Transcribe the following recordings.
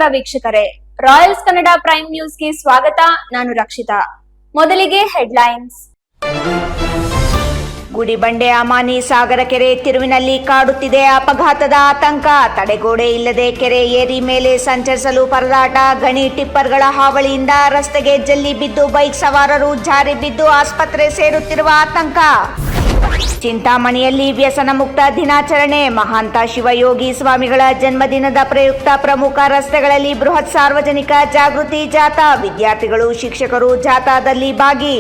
ನಮಸ್ಕಾರ ವೀಕ್ಷಕರೇ, Royals Kannada prime ನ್ಯೂಸ್ಗೆ ಸ್ವಾಗತ. ನಾನು ರಕ್ಷಿತಾ. ಮೊದಲಿಗೆ ಹೆಡ್ಲೈನ್ಸ್. ಗುಡಿಬಂಡೆ ಅಮಾನಿ ಸಾಗರ ಕೆರೆ ತಿರುವಿನಲ್ಲಿ ಕಾಡುತ್ತಿದೆ ಅಪಘಾತದ ಆತಂಕ. ತಡೆಗೋಡೆ ಇಲ್ಲದೆ ಕೆರೆ ಏರಿ ಮೇಲೆ ಸಂಚರಿಸಲು ಪರದಾಟ. ಗಣಿ ಟಿಪ್ಪರ್ಗಳ ಹಾವಳಿಯಿಂದ ರಸ್ತೆಗೆ ಜಲ್ಲಿ ಬಿದ್ದು ಬೈಕ್ ಸವಾರರು ಜಾರಿ ಬಿದ್ದು ಆಸ್ಪತ್ರೆ ಸೇರುತ್ತಿರುವ ಆತಂಕ. ಚಿಂತಾಮಣಿಯಲ್ಲಿ ವ್ಯಸನ ಮುಕ್ತ ದಿನಾಚರಣೆ. ಮಹಾಂತ ಶಿವಯೋಗಿ ಸ್ವಾಮಿಗಳ ಜನ್ಮದಿನದ ಪ್ರಯುಕ್ತ ಪ್ರಮುಖ ರಸ್ತೆಗಳಲ್ಲಿ ಬೃಹತ್ ಸಾರ್ವಜನಿಕ ಜಾಗೃತಿ ಜಾಥಾ. ವಿದ್ಯಾರ್ಥಿಗಳು ಶಿಕ್ಷಕರು ಜಾಥಾದಲ್ಲಿ ಭಾಗಿ.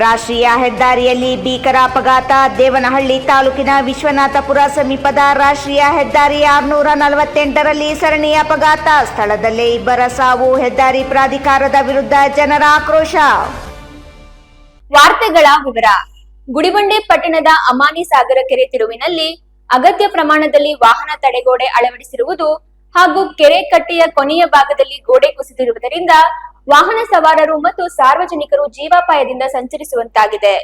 ರಾಷ್ಟ್ರೀಯ ಹೆದ್ದಾರಿಯಲ್ಲಿ ಭೀಕರ ಅಪಘಾತ. ದೇವನಹಳ್ಳಿ ತಾಲೂಕಿನ ವಿಶ್ವನಾಥಪುರ ಸಮೀಪದ ರಾಷ್ಟ್ರೀಯ ಹೆದ್ದಾರಿ 648ರಲ್ಲಿ ಸರಣಿ ಅಪಘಾತ. ಸ್ಥಳದಲ್ಲೇ ಇಬ್ಬರ ಸಾವು. ಹೆದ್ದಾರಿ ಪ್ರಾಧಿಕಾರದ ವಿರುದ್ಧ ಜನರ ಆಕ್ರೋಶ. ವಾರ್ತೆಗಳ ವಿವರ. ಗುಡಿಬಂಡೆ ಪಟ್ಟಣದ ಅಮಾನಿ ಸಾಗರ ಕೆರೆ ತಿರುವಿನಲ್ಲಿ ಅಗತ್ಯ ಪ್ರಮಾಣದಲ್ಲಿ ವಾಹನ ತಡೆಗೋಡೆ ಅಳವಡಿಸಿರುವುದು ಹಾಗೂ ಕೆರೆ ಕಟ್ಟೆಯ ಕೊನೆಯ ಭಾಗದಲ್ಲಿ ಗೋಡೆ ಕುಸಿದಿರುವುದರಿಂದ ವಾಹನ ಸವಾರರು ಮತ್ತು ಸಾರ್ವಜನಿಕರು ಜೀವಾಪಾಯದಿಂದ ಸಂಚರಿಸುವಂತಾಗಿದೆ.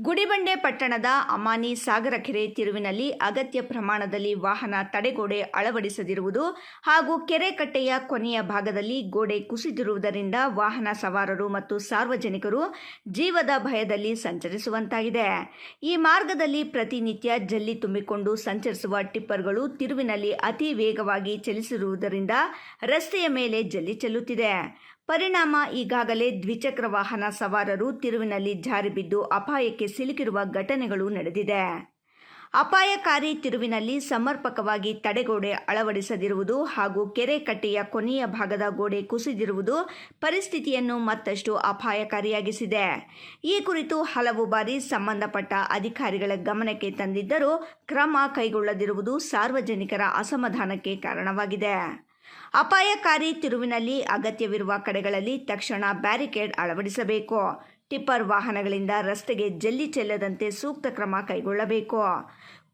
ಗುಡಿಬಂಡೆ ಪಟ್ಟಣದ ಅಮಾನಿ ಸಾಗರ ಕೆರೆ ತಿರುವಿನಲ್ಲಿ ಅಗತ್ಯ ಪ್ರಮಾಣದಲ್ಲಿ ವಾಹನ ತಡೆಗೋಡೆ ಅಳವಡಿಸದಿರುವುದು ಹಾಗೂ ಕೆರೆ ಕಟ್ಟೆಯ ಕೊನೆಯ ಭಾಗದಲ್ಲಿ ಗೋಡೆ ಕುಸಿದಿರುವುದರಿಂದ ವಾಹನ ಸವಾರರು ಮತ್ತು ಸಾರ್ವಜನಿಕರು ಜೀವದ ಭಯದಲ್ಲಿ ಸಂಚರಿಸುವಂತಾಗಿದೆ. ಈ ಮಾರ್ಗದಲ್ಲಿ ಪ್ರತಿನಿತ್ಯ ಜಲ್ಲಿ ತುಂಬಿಕೊಂಡು ಸಂಚರಿಸುವ ಟಿಪ್ಪರ್ಗಳು ತಿರುವಿನಲ್ಲಿ ಅತಿ ವೇಗವಾಗಿ ಚಲಿಸಿರುವುದರಿಂದ ರಸ್ತೆಯ ಮೇಲೆ ಜಲ್ಲಿ ಚೆಲ್ಲುತ್ತಿದೆ. ಪರಿಣಾಮ ಈಗಾಗಲೇ ದ್ವಿಚಕ್ರ ವಾಹನ ಸವಾರರು ತಿರುವಿನಲ್ಲಿ ಜಾರಿ ಬಿದ್ದು ಅಪಾಯಕ್ಕೆ ಸಿಲುಕಿರುವ ಘಟನೆಗಳು ನಡೆದಿದೆ. ಅಪಾಯಕಾರಿ ತಿರುವಿನಲ್ಲಿ ಸಮರ್ಪಕವಾಗಿ ತಡೆಗೋಡೆ ಅಳವಡಿಸದಿರುವುದು ಹಾಗೂ ಕೆರೆ ಕಟ್ಟೆಯ ಕೊನೆಯ ಭಾಗದ ಗೋಡೆ ಕುಸಿದಿರುವುದು ಪರಿಸ್ಥಿತಿಯನ್ನು ಮತ್ತಷ್ಟು ಅಪಾಯಕಾರಿಯಾಗಿಸಿದೆ. ಈ ಕುರಿತು ಹಲವು ಬಾರಿ ಸಂಬಂಧಪಟ್ಟ ಅಧಿಕಾರಿಗಳ ಗಮನಕ್ಕೆ ತಂದಿದ್ದರೂ ಕ್ರಮ ಕೈಗೊಳ್ಳದಿರುವುದು ಸಾರ್ವಜನಿಕರ ಅಸಮಾಧಾನಕ್ಕೆ ಕಾರಣವಾಗಿದೆ. ಅಪಾಯಕಾರಿ ತಿರುವಿನಲ್ಲಿ ಅಗತ್ಯವಿರುವ ಕಡೆಗಳಲ್ಲಿ ತಕ್ಷಣ ಬ್ಯಾರಿಕೇಡ್ ಅಳವಡಿಸಬೇಕು. ಟಿಪ್ಪರ್ ವಾಹನಗಳಿಂದ ರಸ್ತೆಗೆ ಜಲ್ಲಿ ಚೆಲ್ಲದಂತೆ ಸೂಕ್ತ ಕ್ರಮ ಕೈಗೊಳ್ಳಬೇಕು.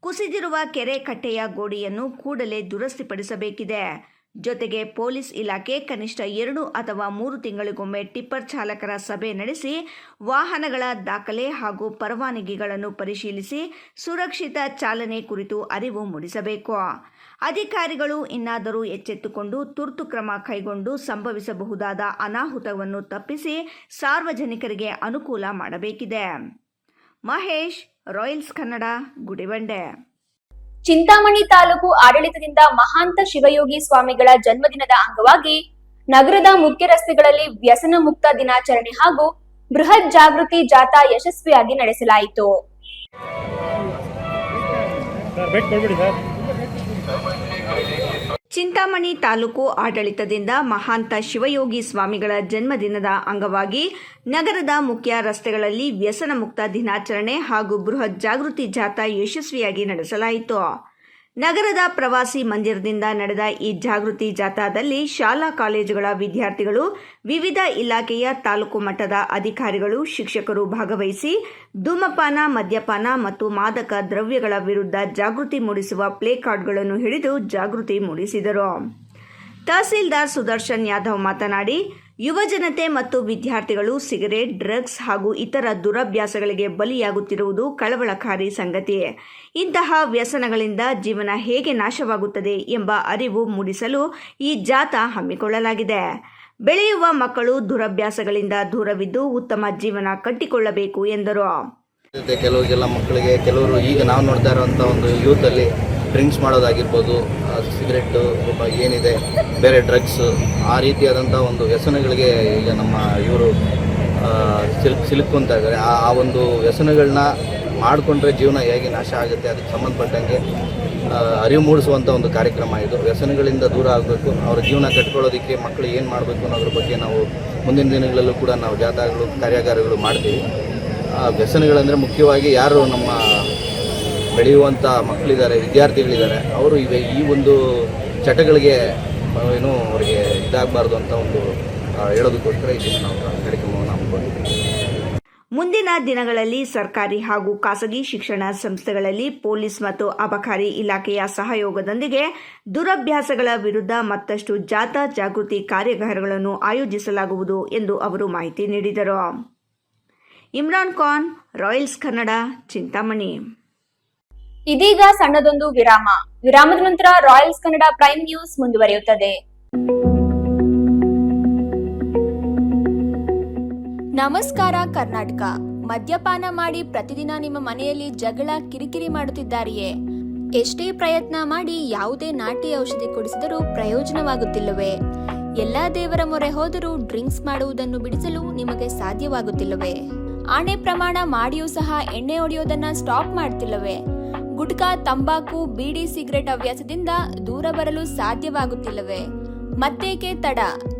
ಕುಸಿದಿರುವ ಕೆರೆ ಕಟ್ಟೆಯ ಗೋಡೆಯನ್ನು ಕೂಡಲೇ ದುರಸ್ತಿಪಡಿಸಬೇಕಿದೆ. ಜೊತೆಗೆ ಪೊಲೀಸ್ ಇಲಾಖೆ ಕನಿಷ್ಠ 2 ಅಥವಾ 3 ತಿಂಗಳಿಗೊಮ್ಮೆ ಟಿಪ್ಪರ್ ಚಾಲಕರ ಸಭೆ ನಡೆಸಿ ವಾಹನಗಳ ದಾಖಲೆ ಹಾಗೂ ಪರವಾನಗಿಗಳನ್ನು ಪರಿಶೀಲಿಸಿ ಸುರಕ್ಷಿತ ಚಾಲನೆ ಕುರಿತು ಅರಿವು ಮೂಡಿಸಬೇಕು. ಅಧಿಕಾರಿಗಳು ಇನ್ನಾದರೂ ಎಚ್ಚೆತ್ತುಕೊಂಡು ತುರ್ತು ಕ್ರಮ ಕೈಗೊಂಡು ಸಂಭವಿಸಬಹುದಾದ ಅನಾಹುತವನ್ನು ತಪ್ಪಿಸಿ ಸಾರ್ವಜನಿಕರಿಗೆ ಅನುಕೂಲ ಮಾಡಬೇಕಿದೆ. ಮಹೇಶ್, ರಾಯಲ್ಸ್ ಕನ್ನಡ, ಗುಡಿಬಂಡೆ. ಚಿಂತಾಮಣಿ ತಾಲೂಕು ಆಡಳಿತದಿಂದ ಮಹಾಂತ ಶಿವಯೋಗಿ ಸ್ವಾಮಿಗಳ ಜನ್ಮದಿನದ ಅಂಗವಾಗಿ ನಗರದ ಮುಖ್ಯ ರಸ್ತೆಗಳಲ್ಲಿ ವ್ಯಸನ ಮುಕ್ತ ದಿನಾಚರಣೆ ಹಾಗೂ ಬೃಹತ್ ಜಾಗೃತಿ ಜಾಥಾ ಯಶಸ್ವಿಯಾಗಿ ನಡೆಸಲಾಯಿತು. ಚಿಂತಾಮಣಿ ತಾಲೂಕು ಆಡಳಿತದಿಂದ ಮಹಾಂತ ಶಿವಯೋಗಿ ಸ್ವಾಮಿಗಳ ಜನ್ಮದಿನದ ಅಂಗವಾಗಿ ನಗರದ ಮುಖ್ಯ ರಸ್ತೆಗಳಲ್ಲಿ ವ್ಯಸನ ಮುಕ್ತ ದಿನಾಚರಣೆ ಹಾಗೂ ಬೃಹತ್ ಜಾಗೃತಿ ಜಾಥಾ ಯಶಸ್ವಿಯಾಗಿ ನಡೆಸಲಾಯಿತು. ನಗರದ ಪ್ರವಾಸಿ ಮಂದಿರದಿಂದ ನಡೆದ ಈ ಜಾಗೃತಿ ಜಾಥಾದಲ್ಲಿ ಶಾಲಾ ಕಾಲೇಜುಗಳ ವಿದ್ಯಾರ್ಥಿಗಳು, ವಿವಿಧ ಇಲಾಖೆಯ ತಾಲೂಕು ಮಟ್ಟದ ಅಧಿಕಾರಿಗಳು, ಶಿಕ್ಷಕರು ಭಾಗವಹಿಸಿ ಧೂಮಪಾನ, ಮದ್ಯಪಾನ ಮತ್ತು ಮಾದಕ ದ್ರವ್ಯಗಳ ವಿರುದ್ಧ ಜಾಗೃತಿ ಮೂಡಿಸುವ ಪ್ಲೇ ಕಾರ್ಡ್ಗಳನ್ನು ಹಿಡಿದು ಜಾಗೃತಿ ಮೂಡಿಸಿದರು. ತಹಸೀಲ್ದಾರ್ ಸುದರ್ಶನ್ ಯಾದವ್ ಮಾತನಾಡಿ, ಯುವ ಜನತೆ ಮತ್ತು ವಿದ್ಯಾರ್ಥಿಗಳು ಸಿಗರೇಟ್, ಡ್ರಗ್ಸ್ ಹಾಗೂ ಇತರ ದುರಭ್ಯಾಸಗಳಿಗೆ ಬಲಿಯಾಗುತ್ತಿರುವುದು ಕಳವಳಕಾರಿ ಸಂಗತಿ. ಇಂತಹ ವ್ಯಸನಗಳಿಂದ ಜೀವನ ಹೇಗೆ ನಾಶವಾಗುತ್ತದೆ ಎಂಬ ಅರಿವು ಮೂಡಿಸಲು ಈ ಜಾಥಾ ಹಮ್ಮಿಕೊಳ್ಳಲಾಗಿದೆ. ಬೆಳೆಯುವ ಮಕ್ಕಳು ದುರಭ್ಯಾಸಗಳಿಂದ ದೂರವಿದ್ದು ಉತ್ತಮ ಜೀವನ ಕಟ್ಟಿಕೊಳ್ಳಬೇಕು ಎಂದರು. ಕೆಲವರಿಗೆಲ್ಲ ಮಕ್ಕಳಿಗೆ ಕೆಲವರು ಈಗ ನಾವು ನೋಡ್ತಾ ಇರುವಂಥ ಒಂದು ಯೂತಲ್ಲಿ ಡ್ರಿಂಕ್ಸ್ ಮಾಡೋದಾಗಿರ್ಬೋದು, ಸಿಗರೆಟ್ಟು ಏನಿದೆ, ಬೇರೆ ಡ್ರಗ್ಸು, ಆ ರೀತಿಯಾದಂಥ ಒಂದು ವ್ಯಸನಗಳಿಗೆ ಈಗ ನಮ್ಮ ಇವರು ಸಿಲುಕೊಂತ ಇದ್ದಾರೆ. ಆ ಒಂದು ವ್ಯಸನಗಳನ್ನ ಮಾಡಿಕೊಂಡ್ರೆ ಜೀವನ ಹೇಗೆ ನಾಶ ಆಗುತ್ತೆ ಅದಕ್ಕೆ ಸಂಬಂಧಪಟ್ಟಂಗೆ ಅರಿವು ಮೂಡಿಸುವಂಥ ಒಂದು ಕಾರ್ಯಕ್ರಮ ಇದು. ವ್ಯಸನಗಳಿಂದ ದೂರ ಆಗಬೇಕು, ಅವರ ಜೀವನ ಕಟ್ಕೊಳ್ಳೋದಕ್ಕೆ ಮಕ್ಕಳು ಏನು ಮಾಡಬೇಕು ಅನ್ನೋದ್ರ ಬಗ್ಗೆ ನಾವು ಮುಂದಿನ ದಿನಗಳಲ್ಲೂ ಕೂಡ ನಾವು ಜಾಥಾಗಳು, ಕಾರ್ಯಾಗಾರಗಳು ಮಾಡ್ತೀವಿ. ವ್ಯಸನಗಳಂದರೆ ಮುಖ್ಯವಾಗಿ ಯಾರು ನಮ್ಮ ಬೆಳೆಯುವಂಥ ಮಕ್ಕಳಿದ್ದಾರೆ, ವಿದ್ಯಾರ್ಥಿಗಳಿದ್ದಾರೆ, ಅವರು ಈ ಒಂದು ಚಟಗಳಿಗೆ ಏನು ಅವರಿಗೆ ಇದಾಗಬಾರ್ದು ಅಂತ ಒಂದು ಹೇಳೋದಕ್ಕೋಸ್ಕರ ಇದನ್ನು ನಾವು ಕಾರ್ಯಕ್ರಮವನ್ನು ಹಮ್ಮಿಕೊಂಡಿದ್ದೀವಿ. ಮುಂದಿನ ದಿನಗಳಲ್ಲಿ ಸರ್ಕಾರಿ ಹಾಗೂ ಖಾಸಗಿ ಶಿಕ್ಷಣ ಸಂಸ್ಥೆಗಳಲ್ಲಿ ಪೊಲೀಸ್ ಮತ್ತು ಅಬಕಾರಿ ಇಲಾಖೆಯ ಸಹಯೋಗದೊಂದಿಗೆ ದುರಭ್ಯಾಸಗಳ ವಿರುದ್ಧ ಮತ್ತಷ್ಟು ಜಾಥಾ ಜಾಗೃತಿ ಕಾರ್ಯಾಗಾರಗಳನ್ನು ಆಯೋಜಿಸಲಾಗುವುದು ಎಂದು ಅವರು ಮಾಹಿತಿ ನೀಡಿದರು. ಇಮ್ರಾನ್ ಖಾನ್, ರಾಯಲ್ಸ್ ಕನ್ನಡ, ಚಿಂತಾಮಣಿ. ಇದೀಗ ಸಣ್ಣದೊಂದು ವಿರಾಮದ ನಂತರ ರಾಯಲ್ಸ್ ಕನ್ನಡ ಪ್ರೈಮ್ ನ್ಯೂಸ್ ಮುಂದುವರಿಯುತ್ತದೆ. ನಮಸ್ಕಾರ ಕರ್ನಾಟಕ. ಮದ್ಯಪಾನ ಮಾಡಿ ಪ್ರತಿದಿನ ನಿಮ್ಮ ಮನೆಯಲ್ಲಿ ಜಗಳ ಕಿರಿಕಿರಿ ಮಾಡುತ್ತಿದ್ದಾರೆಯೇ? ಎಷ್ಟೇ ಪ್ರಯತ್ನ ಮಾಡಿ ಯಾವುದೇ ನಾಟಿ ಔಷಧಿ ಕುಡಿಸಿದರೂ ಪ್ರಯೋಜನವಾಗುತ್ತಿಲ್ಲವೇ? ಎಲ್ಲಾ ದೇವರ ಮೊರೆ ಹೋದರೂ ಡ್ರಿಂಕ್ಸ್ ಮಾಡುವುದನ್ನು ಬಿಡಿಸಲು ನಿಮಗೆ ಸಾಧ್ಯವಾಗುತ್ತಿಲ್ಲವೇ? ಆಣೆ ಪ್ರಮಾಣ ಮಾಡಿಯೂ ಸಹ ಎಣ್ಣೆ ಹೊಡೆಯೋದನ್ನ ಸ್ಟಾಪ್ ಮಾಡ್ತಿಲ್ಲವೇ? ಗುಟ್ಕಾ, ತಂಬಾಕು, ಬೀಡಿ, ಸಿಗರೆಟ್ ಹವ್ಯಾಸದಿಂದ ದೂರ ಬರಲು ಸಾಧ್ಯವಾಗುತ್ತಿಲ್ಲವೇ? ಮತ್ತೇಕೆ ತಡ?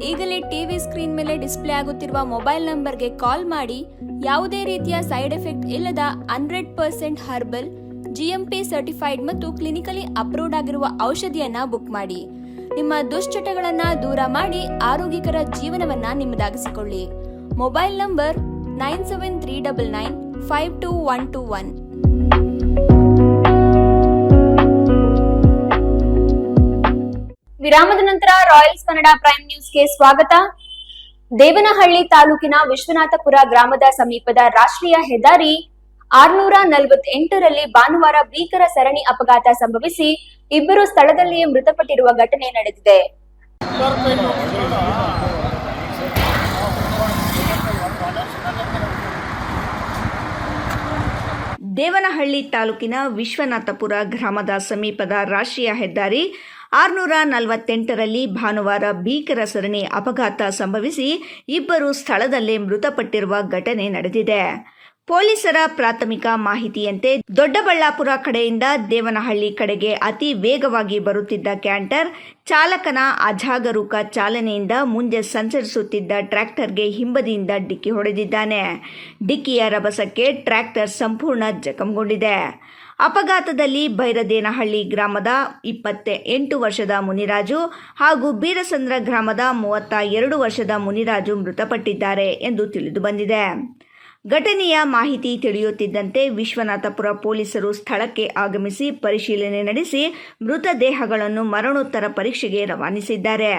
ಈಗಲೇ ಟಿವಿ ಸ್ಕ್ರೀನ್ ಮೇಲೆ ಡಿಸ್ಪ್ಲೇ ಆಗುತ್ತಿರುವ ಮೊಬೈಲ್ ನಂಬರ್ಗೆ ಕಾಲ್ ಮಾಡಿ ಯಾವುದೇ ರೀತಿಯ ಸೈಡ್ ಎಫೆಕ್ಟ್ ಇಲ್ಲದ 100% ಹರ್ಬಲ್, GMP ಸರ್ಟಿಫೈಡ್ ಮತ್ತು ಕ್ಲಿನಿಕಲಿ ಅಪ್ರೂವ್ಡ್ ಆಗಿರುವ ಔಷಧಿಯನ್ನ ಬುಕ್ ಮಾಡಿ. ನಿಮ್ಮ ದುಶ್ಚಟಗಳನ್ನ ದೂರ ಮಾಡಿ ಆರೋಗ್ಯಕರ ಜೀವನವನ್ನ ನಿಮ್ಮದಾಗಿಸಿಕೊಳ್ಳಿ. Mobile number 9739952121. ವಿರಾಮದ ನಂತರ ರಾಯಲ್ಸ್ ಕನ್ನಡ ಪ್ರೈಮ್ ನ್ಯೂಸ್ಗೆ ಸ್ವಾಗತ. ದೇವನಹಳ್ಳಿ ತಾಲೂಕಿನ ವಿಶ್ವನಾಥಪುರ ಗ್ರಾಮದ ಸಮೀಪದ ರಾಷ್ಟ್ರೀಯ ಹೆದ್ದಾರಿ 648ರಲ್ಲಿ ಭಾನುವಾರ ಭೀಕರ ಸರಣಿ ಅಪಘಾತ ಸಂಭವಿಸಿ ಇಬ್ಬರು ಸ್ಥಳದಲ್ಲಿಯೇ ಮೃತಪಟ್ಟಿರುವ ಘಟನೆ ನಡೆದಿದೆ. ದೇವನಹಳ್ಳಿ ತಾಲೂಕಿನ ವಿಶ್ವನಾಥಪುರ ಗ್ರಾಮದ ಸಮೀಪದ ರಾಷ್ಟ್ರೀಯ ಹೆದ್ದಾರಿ 648ರಲ್ಲಿ ಭಾನುವಾರ ಭೀಕರ ಸರಣಿ ಅಪಘಾತ ಸಂಭವಿಸಿ ಇಬ್ಬರು ಸ್ಥಳದಲ್ಲೇ ಮೃತಪಟ್ಟಿರುವ ಘಟನೆ ನಡೆದಿದೆ. ಪೊಲೀಸರ ಪ್ರಾಥಮಿಕ ಮಾಹಿತಿಯಂತೆ ದೊಡ್ಡಬಳ್ಳಾಪುರ ಕಡೆಯಿಂದ ದೇವನಹಳ್ಳಿ ಕಡೆಗೆ ಅತಿ ವೇಗವಾಗಿ ಬರುತ್ತಿದ್ದ ಕ್ಯಾಂಟರ್ ಚಾಲಕನ ಅಜಾಗರೂಕ ಚಾಲನೆಯಿಂದ ಮುಂದೆ ಸಂಚರಿಸುತ್ತಿದ್ದ ಟ್ರ್ಯಾಕ್ಟರ್ಗೆ ಹಿಂಬದಿಯಿಂದ ಡಿಕ್ಕಿ ಹೊಡೆದಿದ್ದಾನೆ. ಡಿಕ್ಕಿಯ ರಭಸಕ್ಕೆ ಟ್ರ್ಯಾಕ್ಟರ್ ಸಂಪೂರ್ಣ ಜಖಂಗೊಂಡಿದೆ. ಅಪಘಾತದಲ್ಲಿ ಬೈರದೇನಹಳ್ಳಿ ಗ್ರಾಮದ 28 ವರ್ಷದ ಮುನಿರಾಜು ಹಾಗೂ ಬೀರಸಂದ್ರ ಗ್ರಾಮದ 32 ವರ್ಷದ ಮುನಿರಾಜು ಮೃತಪಟ್ಟಿದ್ದಾರೆ ಎಂದು ತಿಳಿದುಬಂದಿದೆ. ಘಟನೆಯ ಮಾಹಿತಿ ತಿಳಿಯುತ್ತಿದ್ದಂತೆ ವಿಶ್ವನಾಥಪುರ ಪೊಲೀಸರು ಸ್ಥಳಕ್ಕೆ ಆಗಮಿಸಿ ಪರಿಶೀಲನೆ ನಡೆಸಿ ಮೃತದೇಹಗಳನ್ನು ಮರಣೋತ್ತರ ಪರೀಕ್ಷೆಗೆ ರವಾನಿಸಿದ್ದಾರೆ.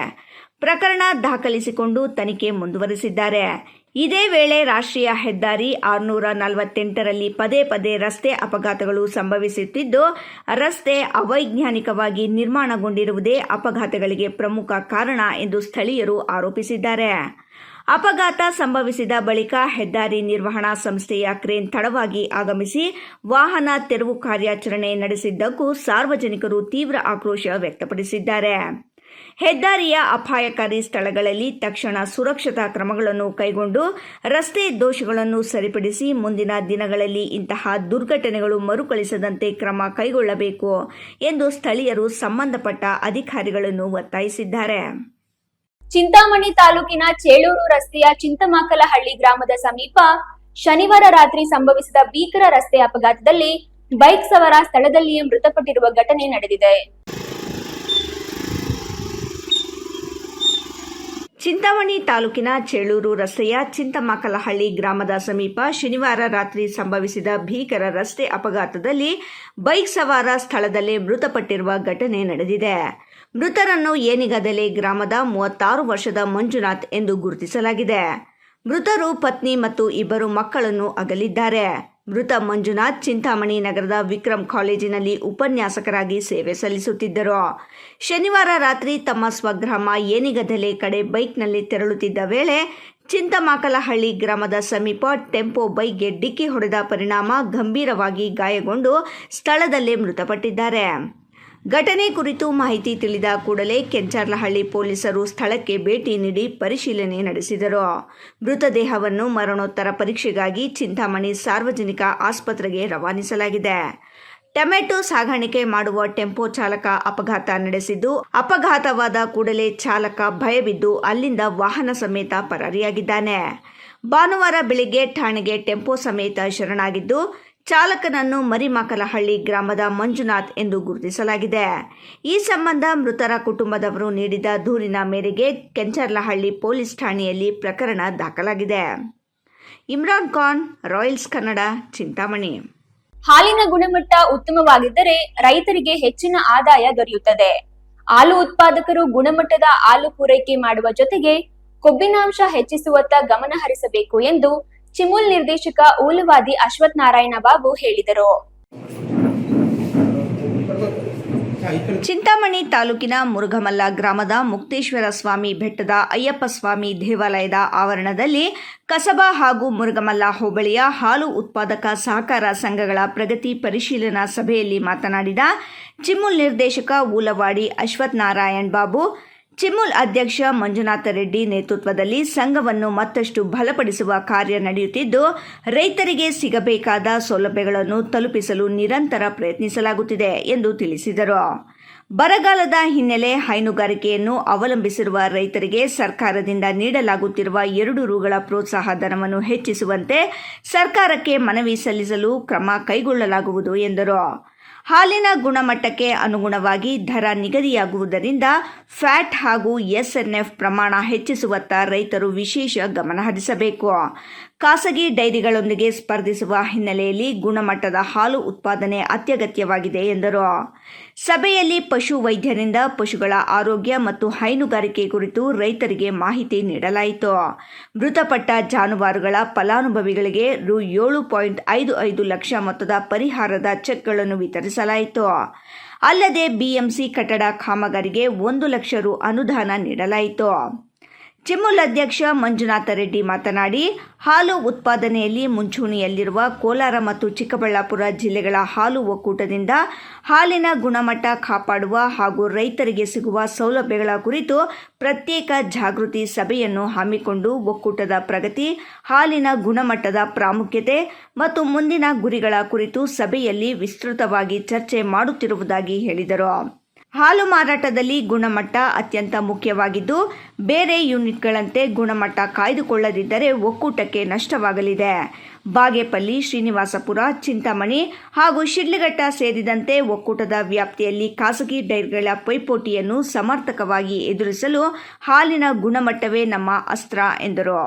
ಪ್ರಕರಣ ದಾಖಲಿಸಿಕೊಂಡು ತನಿಖೆ ಮುಂದುವರೆಸಿದ್ದಾರೆ. ಇದೇ ವೇಳೆ ರಾಷ್ಟ್ರೀಯ ಹೆದ್ದಾರಿ 648ರಲ್ಲಿ ಪದೇ ಪದೇ ರಸ್ತೆ ಅಪಘಾತಗಳು ಸಂಭವಿಸುತ್ತಿದ್ದು, ರಸ್ತೆ ಅವೈಜ್ಞಾನಿಕವಾಗಿ ನಿರ್ಮಾಣಗೊಂಡಿರುವುದೇ ಅಪಘಾತಗಳಿಗೆ ಪ್ರಮುಖ ಕಾರಣ ಎಂದು ಸ್ಥಳೀಯರು ಆರೋಪಿಸಿದ್ದಾರೆ. ಅಪಘಾತ ಸಂಭವಿಸಿದ ಬಳಿಕ ಹೆದ್ದಾರಿ ನಿರ್ವಹಣಾ ಸಂಸ್ಥೆಯ ಕ್ರೇನ್ ತಡವಾಗಿ ಆಗಮಿಸಿ ವಾಹನ ತೆರವು ಕಾರ್ಯಾಚರಣೆ ನಡೆಸಿದ್ದಕ್ಕೂ ಸಾರ್ವಜನಿಕರು ತೀವ್ರ ಆಕ್ರೋಶ ವ್ಯಕ್ತಪಡಿಸಿದ್ದಾರೆ. ಹೆದ್ದಾರಿಯ ಅಪಾಯಕಾರಿ ಸ್ಥಳಗಳಲ್ಲಿ ತಕ್ಷಣ ಸುರಕ್ಷತಾ ಕ್ರಮಗಳನ್ನು ಕೈಗೊಂಡು ರಸ್ತೆ ದೋಷಗಳನ್ನು ಸರಿಪಡಿಸಿ ಮುಂದಿನ ದಿನಗಳಲ್ಲಿ ಇಂತಹ ದುರ್ಘಟನೆಗಳು ಮರುಕಳಿಸದಂತೆ ಕ್ರಮ ಕೈಗೊಳ್ಳಬೇಕು ಎಂದು ಸ್ಥಳೀಯರು ಸಂಬಂಧಪಟ್ಟ ಅಧಿಕಾರಿಗಳನ್ನು ಒತ್ತಾಯಿಸಿದ್ದಾರೆ. ಚಿಂತಾಮಣಿ ತಾಲೂಕಿನ ಚೇಳೂರು ರಸ್ತೆಯ ಚಿಂತಮಾಕಲಹಳ್ಳಿ ಗ್ರಾಮದ ಸಮೀಪ ಶನಿವಾರ ರಾತ್ರಿ ಸಂಭವಿಸಿದ ಭೀಕರ ರಸ್ತೆ ಅಪಘಾತದಲ್ಲಿ ಬೈಕ್ ಸವಾರ ಸ್ಥಳದಲ್ಲಿಯೇ ಮೃತಪಟ್ಟಿರುವ ಘಟನೆ ನಡೆದಿದೆ. ಚಿಂತಾಮಣಿ ತಾಲೂಕಿನ ಚೇಳೂರು ರಸ್ತೆಯ ಚಿಂತಮಾಕಲಹಳ್ಳಿ ಗ್ರಾಮದ ಸಮೀಪ ಶನಿವಾರ ರಾತ್ರಿ ಸಂಭವಿಸಿದ ಭೀಕರ ರಸ್ತೆ ಅಪಘಾತದಲ್ಲಿ ಬೈಕ್ ಸವಾರ ಸ್ಥಳದಲ್ಲೇ ಮೃತಪಟ್ಟಿರುವ ಘಟನೆ ನಡೆದಿದೆ. ಮೃತರನ್ನು ಏನಿಗದಲೆ ಗ್ರಾಮದ 36 ವರ್ಷದ ಮಂಜುನಾಥ್ ಎಂದು ಗುರುತಿಸಲಾಗಿದೆ. ಮೃತರು ಪತ್ನಿ ಮತ್ತು ಇಬ್ಬರು ಮಕ್ಕಳನ್ನು ಅಗಲಿದ್ದಾರೆ. ಮೃತ ಮಂಜುನಾಥ್ ಚಿಂತಾಮಣಿ ನಗರದ ವಿಕ್ರಮ್ ಕಾಲೇಜಿನಲ್ಲಿ ಉಪನ್ಯಾಸಕರಾಗಿ ಸೇವೆ ಸಲ್ಲಿಸುತ್ತಿದ್ದರು. ಶನಿವಾರ ರಾತ್ರಿ ತಮ್ಮ ಸ್ವಗ್ರಾಮ ಏನಿಗದಲೆ ಕಡೆ ಬೈಕ್ನಲ್ಲಿ ತೆರಳುತ್ತಿದ್ದ ವೇಳೆ ಚಿಂತಮಾಕಲಹಳ್ಳಿ ಗ್ರಾಮದ ಸಮೀಪ ಟೆಂಪೋ ಬೈಕ್ಗೆ ಡಿಕ್ಕಿ ಹೊಡೆದ ಪರಿಣಾಮ ಗಂಭೀರವಾಗಿ ಗಾಯಗೊಂಡು ಸ್ಥಳದಲ್ಲೇ ಮೃತಪಟ್ಟಿದ್ದಾರೆ. ಘಟನೆ ಕುರಿತು ಮಾಹಿತಿ ತಿಳಿದ ಕೂಡಲೇ ಕೆಂಚರ್ಲಹಳ್ಳಿ ಪೊಲೀಸರು ಸ್ಥಳಕ್ಕೆ ಭೇಟಿ ನೀಡಿ ಪರಿಶೀಲನೆ ನಡೆಸಿದರು. ಮೃತದೇಹವನ್ನು ಮರಣೋತ್ತರ ಪರೀಕ್ಷೆಗಾಗಿ ಚಿಂತಾಮಣಿ ಸಾರ್ವಜನಿಕ ಆಸ್ಪತ್ರೆಗೆ ರವಾನಿಸಲಾಗಿದೆ. ಟೊಮೆಟೊ ಸಾಗಾಣಿಕೆ ಮಾಡುವ ಟೆಂಪೋ ಚಾಲಕ ಅಪಘಾತ ನಡೆಸಿದ್ದು, ಅಪಘಾತವಾದ ಕೂಡಲೇ ಚಾಲಕ ಭಯಬಿದ್ದು ಅಲ್ಲಿಂದ ವಾಹನ ಸಮೇತ ಪರಾರಿಯಾಗಿದ್ದಾನೆ. ಭಾನುವಾರ ಬೆಳಿಗ್ಗೆ ಠಾಣೆಗೆ ಟೆಂಪೋ ಸಮೇತ ಶರಣಾಗಿದ್ದು, ಚಾಲಕನನ್ನು ಮರಿಮಾಕಲಹಳ್ಳಿ ಗ್ರಾಮದ ಮಂಜುನಾಥ್ ಎಂದು ಗುರುತಿಸಲಾಗಿದೆ. ಈ ಸಂಬಂಧ ಮೃತರ ಕುಟುಂಬದವರು ನೀಡಿದ ದೂರಿನ ಮೇರೆಗೆ ಕೆಂಚರ್ಲಹಳ್ಳಿ ಪೊಲೀಸ್ ಠಾಣೆಯಲ್ಲಿ ಪ್ರಕರಣ ದಾಖಲಾಗಿದೆ. ಇಮ್ರಾನ್ ಖಾನ್, ರಾಯಲ್ಸ್ ಕನ್ನಡ, ಚಿಂತಾಮಣಿ. ಹಾಲಿನ ಗುಣಮಟ್ಟ ಉತ್ತಮವಾಗಿದ್ದರೆ ರೈತರಿಗೆ ಹೆಚ್ಚಿನ ಆದಾಯ ದೊರೆಯುತ್ತದೆ. ಹಾಲು ಉತ್ಪಾದಕರು ಗುಣಮಟ್ಟದ ಹಾಲು ಪೂರೈಕೆ ಮಾಡುವ ಜೊತೆಗೆ ಕೊಬ್ಬಿನಾಂಶ ಹೆಚ್ಚಿಸುವತ್ತ ಗಮನ ಹರಿಸಬೇಕು ಎಂದು ಚಿಮುಲ್ ನಿರ್ದೇಶಕ ಊಲವಾದಿ ಅಶ್ವಥ್ ನಾರಾಯಣ ಬಾಬು ಹೇಳಿದರು. ಚಿಂತಾಮಣಿ ತಾಲೂಕಿನ ಮುರುಘಮಲ್ಲ ಗ್ರಾಮದ ಮುಕ್ತೇಶ್ವರ ಸ್ವಾಮಿ ಬೆಟ್ಟದ ಅಯ್ಯಪ್ಪ ಸ್ವಾಮಿ ದೇವಾಲಯದ ಆವರಣದಲ್ಲಿ ಕಸಬಾ ಹಾಗೂ ಮುರುಘಮಲ್ಲ ಹೋಬಳಿಯ ಹಾಲು ಉತ್ಪಾದಕ ಸಹಕಾರ ಸಂಘಗಳ ಪ್ರಗತಿ ಪರಿಶೀಲನಾ ಸಭೆಯಲ್ಲಿ ಮಾತನಾಡಿದ ಚಿಮ್ಮುಲ್ ನಿರ್ದೇಶಕ ಊಲವಾಡಿ ಅಶ್ವಥ್ ನಾರಾಯಣ್ ಬಾಬು, ಚಿಮ್ಮುಲ್ ಅಧ್ಯಕ್ಷ ಮಂಜುನಾಥ ರೆಡ್ಡಿ ನೇತೃತ್ವದಲ್ಲಿ ಸಂಘವನ್ನು ಮತ್ತಷ್ಟು ಬಲಪಡಿಸುವ ಕಾರ್ಯ ನಡೆಯುತ್ತಿದ್ದು, ರೈತರಿಗೆ ಸಿಗಬೇಕಾದ ಸೌಲಭ್ಯಗಳನ್ನು ತಲುಪಿಸಲು ನಿರಂತರ ಪ್ರಯತ್ನಿಸಲಾಗುತ್ತಿದೆ ಎಂದು ತಿಳಿಸಿದರು. ಬರಗಾಲದ ಹಿನ್ನೆಲೆ ಹೈನುಗಾರಿಕೆಯನ್ನು ಅವಲಂಬಿಸಿರುವ ರೈತರಿಗೆ ಸರ್ಕಾರದಿಂದ ನೀಡಲಾಗುತ್ತಿರುವ 2 ರೂಗಳ ಪ್ರೋತ್ಸಾಹ ಧನವನ್ನು ಹೆಚ್ಚಿಸುವಂತೆ ಸರ್ಕಾರಕ್ಕೆ ಮನವಿ ಸಲ್ಲಿಸಲು ಕ್ರಮ ಕೈಗೊಳ್ಳಲಾಗುವುದು ಎಂದರು. ಹಾಲಿನ ಗುಣಮಟ್ಟಕ್ಕೆ ಅನುಗುಣವಾಗಿ ದರ ನಿಗದಿಯಾಗುವುದರಿಂದ ಫ್ಯಾಟ್ ಹಾಗೂ ಎಸ್ಎನ್ಎಫ್ ಪ್ರಮಾಣ ಹೆಚ್ಚಿಸುವತ್ತ ರೈತರು ವಿಶೇಷ ಗಮನ ಹರಿಸಬೇಕು. ಖಾಸಗಿ ಡೈರಿಗಳೊಂದಿಗೆ ಸ್ಪರ್ಧಿಸುವ ಹಿನ್ನೆಲೆಯಲ್ಲಿ ಗುಣಮಟ್ಟದ ಹಾಲು ಉತ್ಪಾದನೆ ಅತ್ಯಗತ್ಯವಾಗಿದೆ ಎಂದರು. ಸಭೆಯಲ್ಲಿ ಪಶು ವೈದ್ಯರಿಂದ ಪಶುಗಳ ಆರೋಗ್ಯ ಮತ್ತು ಹೈನುಗಾರಿಕೆ ಕುರಿತು ರೈತರಿಗೆ ಮಾಹಿತಿ ನೀಡಲಾಯಿತು. ಮೃತಪಟ್ಟ ಜಾನುವಾರುಗಳ ಫಲಾನುಭವಿಗಳಿಗೆ ರು 7.55 ಲಕ್ಷ ಮೊತ್ತದ ಪರಿಹಾರದ ಚೆಕ್ಗಳನ್ನು ವಿತರಿಸಲಾಯಿತು. ಅಲ್ಲದೆ ಬಿಎಂಸಿ ಕಟ್ಟಡ ಕಾಮಗಾರಿಗೆ 1 ಲಕ್ಷ ರು ಅನುದಾನ ನೀಡಲಾಯಿತು. ಚಿಮ್ಮುಲ್ ಅಧ್ಯಕ್ಷ ಮಂಜುನಾಥ ರೆಡ್ಡಿ ಮಾತನಾಡಿ, ಹಾಲು ಉತ್ಪಾದನೆಯಲ್ಲಿ ಮುಂಚೂಣಿಯಲ್ಲಿರುವ ಕೋಲಾರ ಮತ್ತು ಚಿಕ್ಕಬಳ್ಳಾಪುರ ಜಿಲ್ಲೆಗಳ ಹಾಲು ಒಕ್ಕೂಟದಿಂದ ಹಾಲಿನ ಗುಣಮಟ್ಟ ಕಾಪಾಡುವ ಹಾಗೂ ರೈತರಿಗೆ ಸಿಗುವ ಸೌಲಭ್ಯಗಳ ಕುರಿತು ಪ್ರತ್ಯೇಕ ಜಾಗೃತಿ ಸಭೆಯನ್ನು ಹಮ್ಮಿಕೊಂಡು ಒಕ್ಕೂಟದ ಪ್ರಗತಿ, ಹಾಲಿನ ಗುಣಮಟ್ಟದ ಪ್ರಾಮುಖ್ಯತೆ ಮತ್ತು ಮುಂದಿನ ಗುರಿಗಳ ಕುರಿತು ಸಭೆಯಲ್ಲಿ ವಿಸ್ತೃತವಾಗಿ ಚರ್ಚೆ ಮಾಡುತ್ತಿರುವುದಾಗಿ ಹೇಳಿದರು. ಹಾಲು ಮಾರಾಟದಲ್ಲಿ ಗುಣಮಟ್ಟ ಅತ್ಯಂತ ಮುಖ್ಯವಾಗಿದ್ದು, ಬೇರೆ ಯೂನಿಟ್ಗಳಂತೆ ಗುಣಮಟ್ಟ ಕಾಯ್ದುಕೊಳ್ಳದಿದ್ದರೆ ಒಕ್ಕೂಟಕ್ಕೆ ನಷ್ಟವಾಗಲಿದೆ. ಬಾಗೇಪಲ್ಲಿ, ಶ್ರೀನಿವಾಸಪುರ, ಚಿಂತಾಮಣಿ ಹಾಗೂ ಶಿಡ್ಲಘಟ್ಟ ಸೇರಿದಂತೆ ಒಕ್ಕೂಟದ ವ್ಯಾಪ್ತಿಯಲ್ಲಿ ಖಾಸಗಿ ಡೈರಿಗಳ ಪೈಪೋಟಿಯನ್ನು ಸಮರ್ಥಕವಾಗಿ ಎದುರಿಸಲು ಹಾಲಿನ ಗುಣಮಟ್ಟವೇ ನಮ್ಮ ಅಸ್ತ್ರ ಎಂದರು.